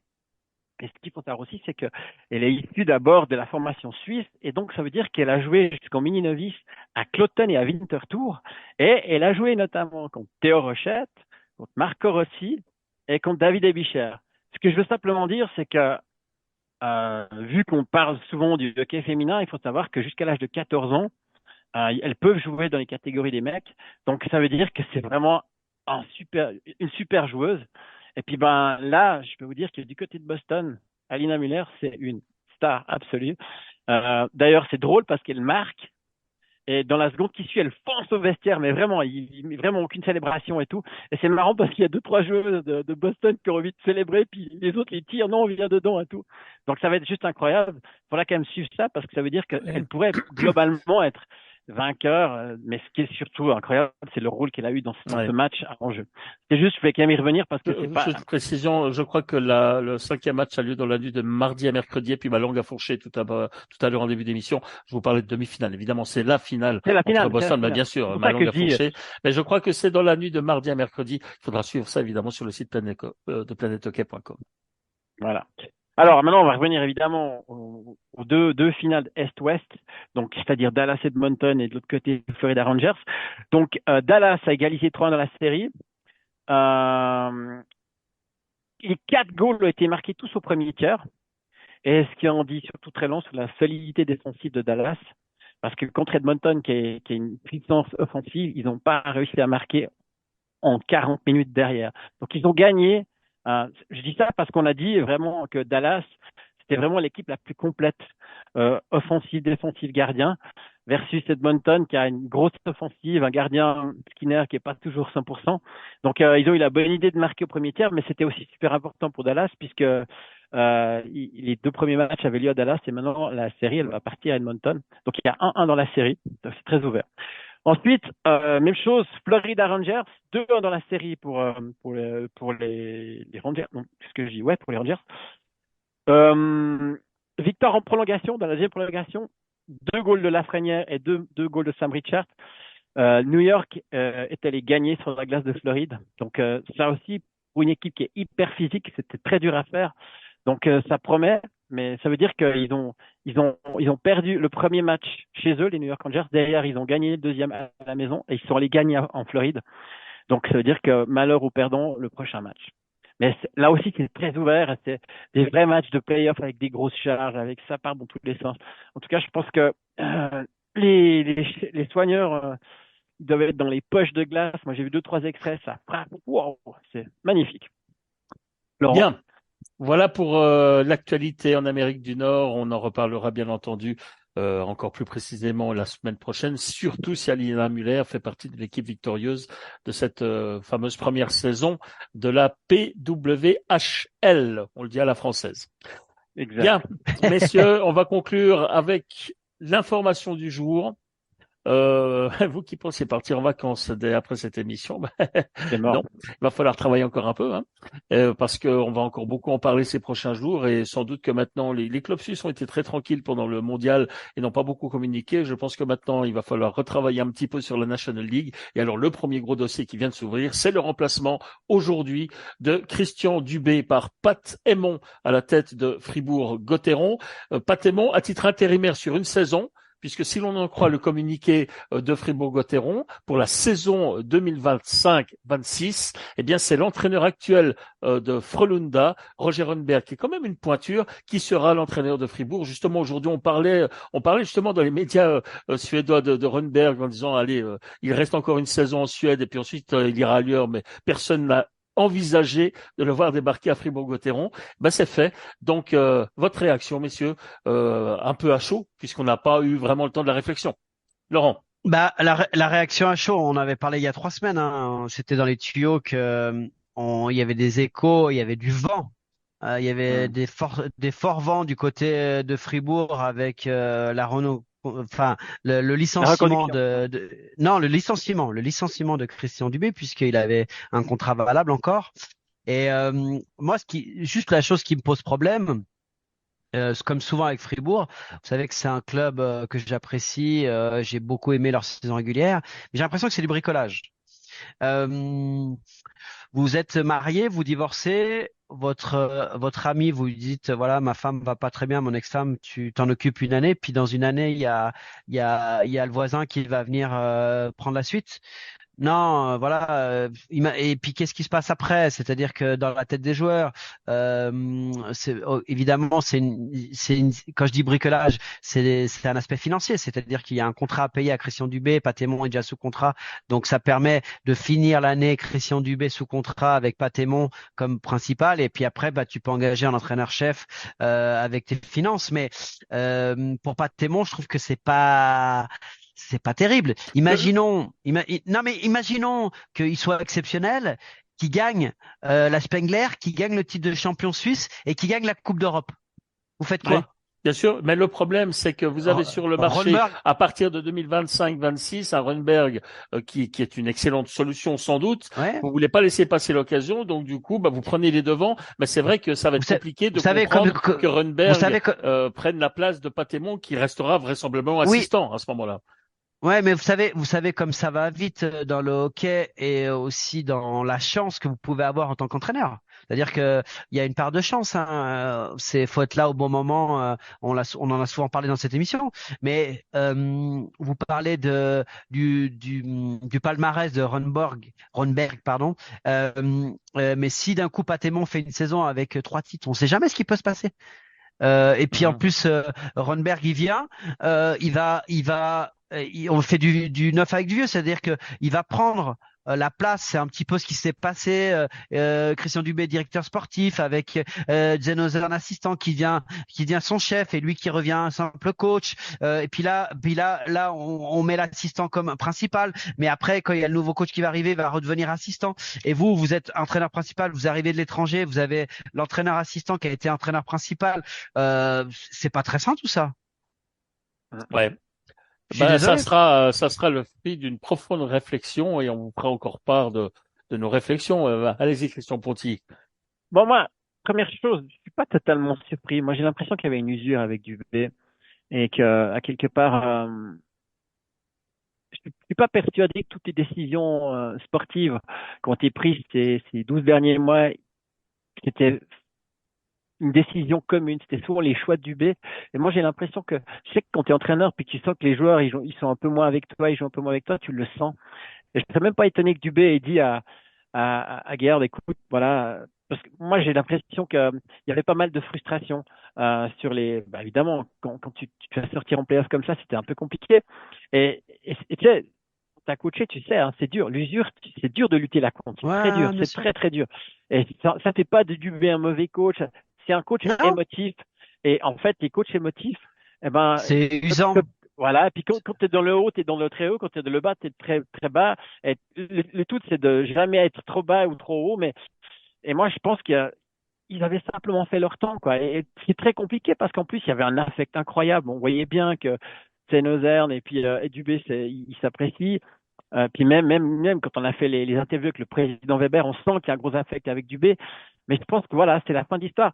ce qu'il faut savoir aussi, c'est qu'elle est issue d'abord de la formation suisse, et donc ça veut dire qu'elle a joué jusqu'en mini-novice à Cloton et à Winterthur, et elle a joué notamment contre Théo Rochette, contre Marco Rossi et contre David Ebicher. Ce que je veux simplement dire, c'est que vu qu'on parle souvent du hockey féminin, il faut savoir que jusqu'à l'âge de 14 ans, elles peuvent jouer dans les catégories des mecs, donc ça veut dire que c'est vraiment une super joueuse. Et puis là, je peux vous dire que du côté de Boston, Alina Muller, c'est une star absolue. D'ailleurs, c'est drôle parce qu'elle marque. Et dans la seconde qui suit, elle fonce au vestiaire, mais vraiment, il n'y a vraiment aucune célébration et tout. Et c'est marrant parce qu'il y a 2-3 joueuses de Boston qui ont envie de célébrer, puis les autres les tirent, non, on vient dedans et tout. Donc ça va être juste incroyable. Il faudra quand même suivre ça parce que ça veut dire qu'elle pourrait globalement être vainqueur, mais ce qui est surtout incroyable, c'est le rôle qu'elle a eu dans ce match en jeu. C'est juste, je voulais quand même y revenir parce que c'est pas... Juste précision, je crois que le 5e match a lieu dans la nuit de mardi à mercredi, et puis ma langue a fourché tout à l'heure en début d'émission. Je vous parlais de demi-finale. Évidemment, c'est la finale entre Boston, bien sûr, ma langue a fourché. Mais je crois que c'est dans la nuit de mardi à mercredi. Il faudra suivre ça, évidemment, sur le site de planethockey.com. Voilà. Alors maintenant, on va revenir évidemment aux deux finales Est-Ouest, donc c'est-à-dire Dallas Edmonton et de l'autre côté Florida Rangers. Donc Dallas a égalisé 3-1 dans la série. Les 4 goals ont été marqués tous au premier tiers. Et ce qui en dit surtout très long sur la solidité défensive de Dallas, parce que contre Edmonton, qui est une puissance offensive, ils n'ont pas réussi à marquer en 40 minutes derrière. Donc ils ont gagné. Je dis ça parce qu'on a dit vraiment que Dallas, c'était vraiment l'équipe la plus complète, offensive, défensive, gardien, versus Edmonton qui a une grosse offensive, un gardien Skinner qui est pas toujours 100%. Donc ils ont eu la bonne idée de marquer au premier tiers, mais c'était aussi super important pour Dallas puisque les 2 premiers matchs avaient lieu à Dallas et maintenant la série elle va partir à Edmonton. Donc il y a 1-1 dans la série, donc c'est très ouvert. Ensuite, même chose, Florida Rangers, 2-1 dans la série pour les Rangers. Non, qu'est-ce que je dis? Ouais, pour les Rangers. Victoire en prolongation, dans la deuxième prolongation, 2 goals de Lafrenière et 2 goals de Sam Richard. New York est allé gagner sur la glace de Floride. Donc ça aussi, pour une équipe qui est hyper physique, c'était très dur à faire. Donc ça promet, mais ça veut dire qu'ils ont perdu le premier match chez eux, les New York Rangers. Derrière, ils ont gagné le deuxième à la maison et ils sont allés gagner en Floride. Donc ça veut dire que malheur aux perdants le prochain match. Mais là aussi, c'est très ouvert. C'est des vrais matchs de play-off avec des grosses charges, avec ça part dans tous les sens. En tout cas, je pense que les soigneurs ils doivent être dans les poches de glace. Moi, j'ai vu 2-3 extraits, ça frappe. Wow, c'est magnifique. Laurent. Bien. Voilà pour l'actualité en Amérique du Nord. On en reparlera bien entendu encore plus précisément la semaine prochaine, surtout si Alina Muller fait partie de l'équipe victorieuse de cette fameuse première saison de la PWHL. On le dit à la française. Exact. Bien, messieurs, on va conclure avec l'information du jour. Vous qui pensez partir en vacances dès après cette émission, C'est mort. non, il va falloir travailler encore un peu, hein, parce qu'on va encore beaucoup en parler ces prochains jours et sans doute que maintenant les clubs suisses ont été très tranquilles pendant le mondial et n'ont pas beaucoup communiqué. Je pense que maintenant il va falloir retravailler un petit peu sur la National League. Et alors le premier gros dossier qui vient de s'ouvrir, c'est le remplacement aujourd'hui de Christian Dubé par Pat Émon à la tête de Fribourg-Gotteron. Pat Émon à titre intérimaire sur une saison, puisque si l'on en croit le communiqué de Fribourg-Gotteron, pour la saison 2025-26, eh bien c'est l'entraîneur actuel de Frölunda, Roger Rönnberg, qui est quand même une pointure, qui sera l'entraîneur de Fribourg. Justement, aujourd'hui, on parlait justement dans les médias suédois de Rönnberg en disant, allez, il reste encore une saison en Suède et puis ensuite il ira ailleurs, mais personne n'a envisagé de le voir débarquer à Fribourg-Gotteron. Ben c'est fait. Donc votre réaction, messieurs, un peu à chaud, puisqu'on n'a pas eu vraiment le temps de la réflexion. Laurent. Bah, la réaction à chaud, on avait parlé il y a 3 semaines, hein. C'était dans les tuyaux que il y avait des échos, il y avait du vent. Il y avait des forts vents du côté de Fribourg avec la Renault, enfin le licenciement non, le licenciement de Christian Dubé puisqu'il avait un contrat valable encore. Et moi, juste la chose qui me pose problème, comme souvent avec Fribourg, vous savez que c'est un club que j'apprécie, j'ai beaucoup aimé leur saison régulière, mais j'ai l'impression que c'est du bricolage. Euh, Vous êtes marié, vous divorcez, votre ami, vous lui dites, voilà, ma femme va pas très bien, mon ex-femme, tu t'en occupes une année, puis dans une année, il y a le voisin qui va venir prendre la suite. Non, voilà. Et puis qu'est-ce qui se passe après? C'est-à-dire que dans la tête des joueurs, évidemment, quand je dis bricolage, c'est un aspect financier. C'est-à-dire qu'il y a un contrat à payer à Christian Dubé, Patémon est déjà sous contrat, donc ça permet de finir l'année Christian Dubé sous contrat avec Patémon comme principal, et puis après, bah, tu peux engager un entraîneur-chef avec tes finances. Mais pour Patémon, je trouve que c'est pas terrible. Non mais imaginons qu'il soit exceptionnel, qu'il gagne la Spengler, qu'il gagne le titre de champion suisse et qu'il gagne la Coupe d'Europe. Vous faites Oui, quoi? bien sûr, mais le problème, c'est que vous avez sur le marché, Rönnberg, à partir de 2025-26, un Rönnberg qui est une excellente solution sans doute. ouais. Vous voulez pas laisser passer l'occasion, donc du coup, bah, vous prenez les devants. Mais c'est vrai que ça va être compliqué de vous savez comprendre comme, que vous savez Rönnberg prenne la place de Patémon, qui restera vraisemblablement oui. assistant à ce moment-là. Ouais, mais vous savez comme ça va vite dans le hockey et aussi dans la chance que vous pouvez avoir en tant qu'entraîneur. C'est-à-dire que il y a une part de chance, hein. Faut être là au bon moment. On en a souvent parlé dans cette émission. Mais vous parlez du palmarès de Ronberg, pardon. Mais si d'un coup Patémon fait une saison avec 3 titres, on sait jamais ce qui peut se passer. Et puis en plus, Ronberg il vient, on fait du neuf avec du vieux, c'est-à-dire que il va prendre la place. C'est un petit peu ce qui s'est passé. Christian Dubé, directeur sportif, avec Zen Ozen, assistant, qui devient son chef et lui qui revient un simple coach. Et puis là, on met l'assistant comme principal. Mais après, quand il y a le nouveau coach qui va arriver, il va redevenir assistant. Et vous êtes entraîneur principal, vous arrivez de l'étranger, vous avez l'entraîneur assistant qui a été entraîneur principal. C'est pas très sain tout ça. Ouais. Je suis Ben, ça désolé. sera le fruit d'une profonde réflexion et on vous fera encore part de nos réflexions. Allez-y, Christian Ponty. Bon, moi, première chose, je suis pas totalement surpris. Moi, j'ai l'impression qu'il y avait une usure avec Dubé et que, à quelque part, je suis pas persuadé que toutes les décisions sportives qui ont été prises ces 12 derniers mois, c'était une décision commune. C'était souvent les choix de Dubé. Et moi, j'ai l'impression que, je sais que quand tu es entraîneur, puis que tu sens que les joueurs, ils sont un peu moins avec toi, ils jouent un peu moins avec toi, tu le sens. Et je serais même pas étonné que Dubé ait dit à Gerd, écoute, voilà, parce que moi, j'ai l'impression qu'il y avait pas mal de frustration sur bah, évidemment, quand tu vas sortir en playoff comme ça, c'était un peu compliqué. Et tu sais, t'as coaché, tu sais, hein, c'est dur. L'usure, c'est dur de lutter là contre. C'est très dur, Ouais, bien c'est sûr. très très dur. Et ça fait pas de Dubé un mauvais coach. C'est un coach Non, émotif. Et en fait, les coachs émotifs, eh ben, c'est usant. voilà. Et puis quand tu es dans le haut, tu es dans le très haut. Quand tu es dans le bas, tu es très très bas. Et le tout, c'est de jamais être trop bas ou trop haut. Et moi, je pense qu'ils avaient simplement fait leur temps, quoi. Et c'est très compliqué parce qu'en plus, il y avait un affect incroyable. On voyait bien que Senozerne et puis et Dubé, il s'apprécie. Puis même quand on a fait les interviews avec le président Weber, on sent qu'il y a un gros affect avec Dubé. Mais je pense que voilà, c'est la fin d'histoire.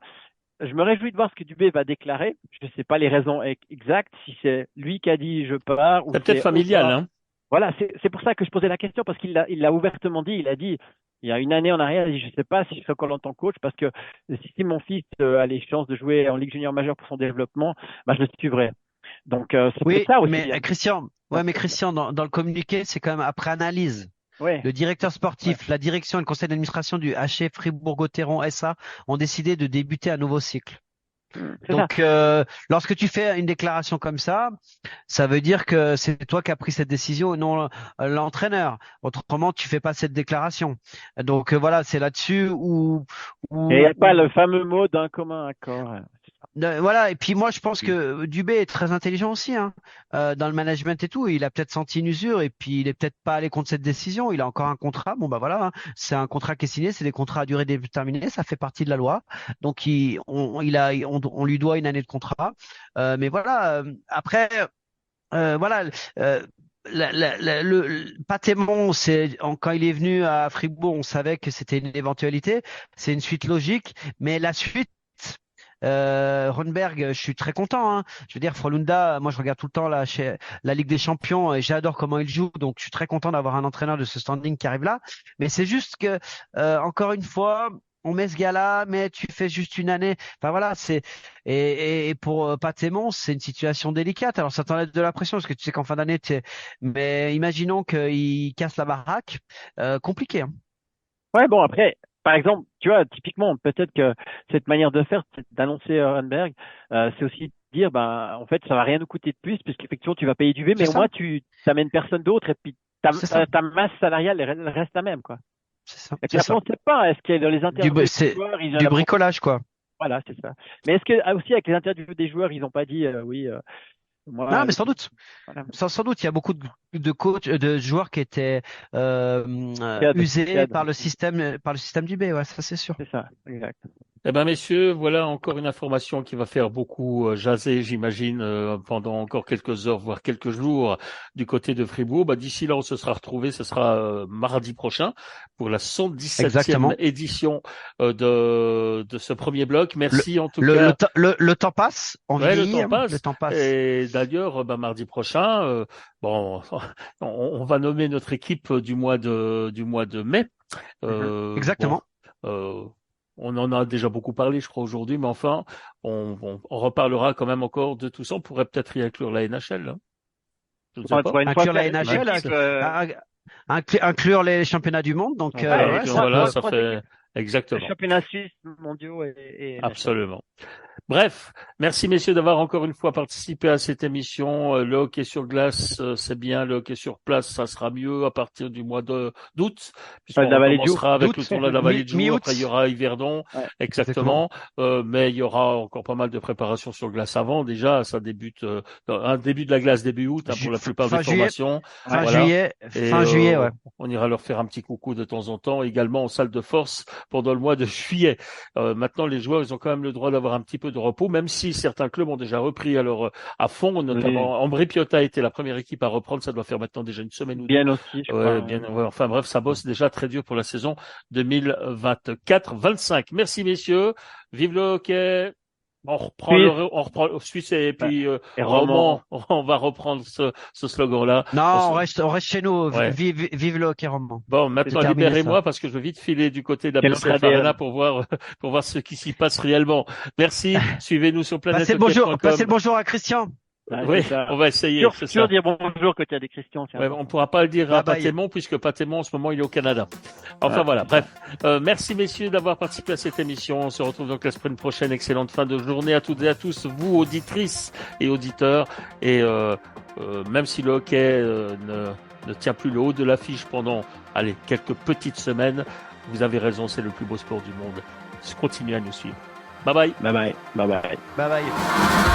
Je me réjouis de voir ce que Dubé va déclarer. Je ne sais pas les raisons exactes, si c'est lui qui a dit je pars ou C'est peut-être familial, hein. Voilà, c'est pour ça que je posais la question, parce qu'il l'a ouvertement dit. Il a dit il y a une année en arrière, il a dit, je ne sais pas si je serai encore longtemps coach, parce que si mon fils a les chances de jouer en Ligue junior majeure pour son développement, je le suivrai. Donc c'est Oui, ça aussi. mais Christian, dans le communiqué, c'est quand même après analyse. Ouais. Le directeur sportif, la direction et le conseil d'administration du HF Fribourg-Gotteron SA ont décidé de débuter un nouveau cycle. Donc, lorsque tu fais une déclaration comme ça veut dire que c'est toi qui as pris cette décision et non l'entraîneur. Autrement, tu fais pas cette déclaration. Donc voilà, c'est là-dessus où et il n'y a pas le fameux mot d'un commun accord. Voilà, et puis moi je pense que Dubé est très intelligent aussi, hein, dans le management et tout. Il a peut-être senti une usure et puis il est peut-être pas allé contre cette décision. Il a encore un contrat. Bon voilà, hein, c'est un contrat qui est signé, c'est des contrats à durée déterminée, ça fait partie de la loi. Donc on lui doit une année de contrat. Mais voilà, après voilà. Patémon, quand il est venu à Fribourg, on savait que c'était une éventualité. C'est une suite logique, mais la suite. Ronberg, je suis très content, hein. Je veux dire, Frolunda, moi je regarde tout le temps la Ligue des Champions et j'adore comment il joue, donc je suis très content d'avoir un entraîneur de ce standing qui arrive là. Mais c'est juste que, encore une fois, on met ce gars-là, mais tu fais juste une année. Enfin voilà, et pour Patémon, c'est une situation délicate. Alors ça t'enlève de la pression parce que tu sais qu'en fin d'année, mais imaginons qu'il casse la baraque, compliqué, hein. Ouais, bon après. Par exemple, tu vois, typiquement, peut-être que cette manière de faire, d'annoncer Renberg, c'est aussi dire, en fait, ça va rien nous coûter de plus, puisqu'effectivement, tu vas payer Dubé, mais au moins, tu t'amènes personne d'autre, et puis ta masse salariale, elle reste la même, quoi. C'est ça. Et puis après, on ne sait pas, est-ce qu'il y a dans les interviews des joueurs, du bricolage, quoi. Voilà, c'est ça. Mais est-ce que, aussi, avec les interviews des joueurs, ils n'ont pas dit, oui, moi, non, mais sans doute. Voilà. Sans doute, il y a beaucoup de coachs, de joueurs qui étaient usés par le système du B. Ouais, ça c'est sûr. C'est ça, exact. Eh ben, messieurs, voilà encore une information qui va faire beaucoup jaser, j'imagine, pendant encore quelques heures, voire quelques jours du côté de Fribourg. D'ici là, on se sera retrouvés, ce sera mardi prochain pour la 117e édition de ce premier bloc. Merci en tout cas. Le temps passe, le temps passe. Et d'ailleurs, mardi prochain, on va nommer notre équipe du mois de mai. Exactement. On en a déjà beaucoup parlé, je crois, aujourd'hui, mais enfin, on reparlera quand même encore de tout ça. On pourrait peut-être y inclure la NHL. Hein. Je ne sais pas. Inclure la NHL, inclure les championnats du monde. Donc, voilà, ça fait exactement. Les championnats suisses, mondiaux et absolument. Bref, merci messieurs d'avoir encore une fois participé à cette émission. Le hockey sur glace, c'est bien. Le hockey sur place, ça sera mieux à partir du mois d'août. Puisqu'on commencera avec le tournoi de la Vallée de Joux. Après, il y aura Yverdon. Ouais, exactement. Mais il y aura encore pas mal de préparation sur glace avant. Déjà, ça débute, un début de la glace début août, pour la plupart des formations. Fin juillet, ouais. On ira leur faire un petit coucou de temps en temps. Également en salle de force pendant le mois de juillet. Maintenant, les joueurs, ils ont quand même le droit d'avoir un petit peu de repos, même si certains clubs ont déjà repris à fond, notamment Ambri Piotta a été la première équipe à reprendre, ça doit faire maintenant déjà une semaine ou deux. Bien aussi, je crois. Enfin bref, ça bosse déjà très dur pour la saison 2024-25. Merci messieurs, vive le hockey. On reprend Suisse et puis Romand. On va reprendre ce slogan-là. Non, on reste chez nous. Ouais. Vive le hockey Romand. Bon, maintenant libérez-moi parce que je veux vite filer du côté de la BCF Arena pour voir ce qui s'y passe réellement. Merci. Suivez-nous sur Planète. Passez le bonjour à Christian. Oui, on va essayer. Toujours dire bonjour quand il y a des questions. Ouais, on pourra pas le dire à Patémon puisque Patémon en ce moment il est au Canada. Enfin voilà, bref. Merci messieurs d'avoir participé à cette émission. On se retrouve donc la semaine prochaine. Excellente fin de journée à toutes et à tous, vous auditrices et auditeurs. Et même si le hockey ne tient plus le haut de l'affiche pendant quelques petites semaines, vous avez raison, c'est le plus beau sport du monde. Continuez à nous suivre. Bye bye. Bye bye. Bye bye. Bye bye.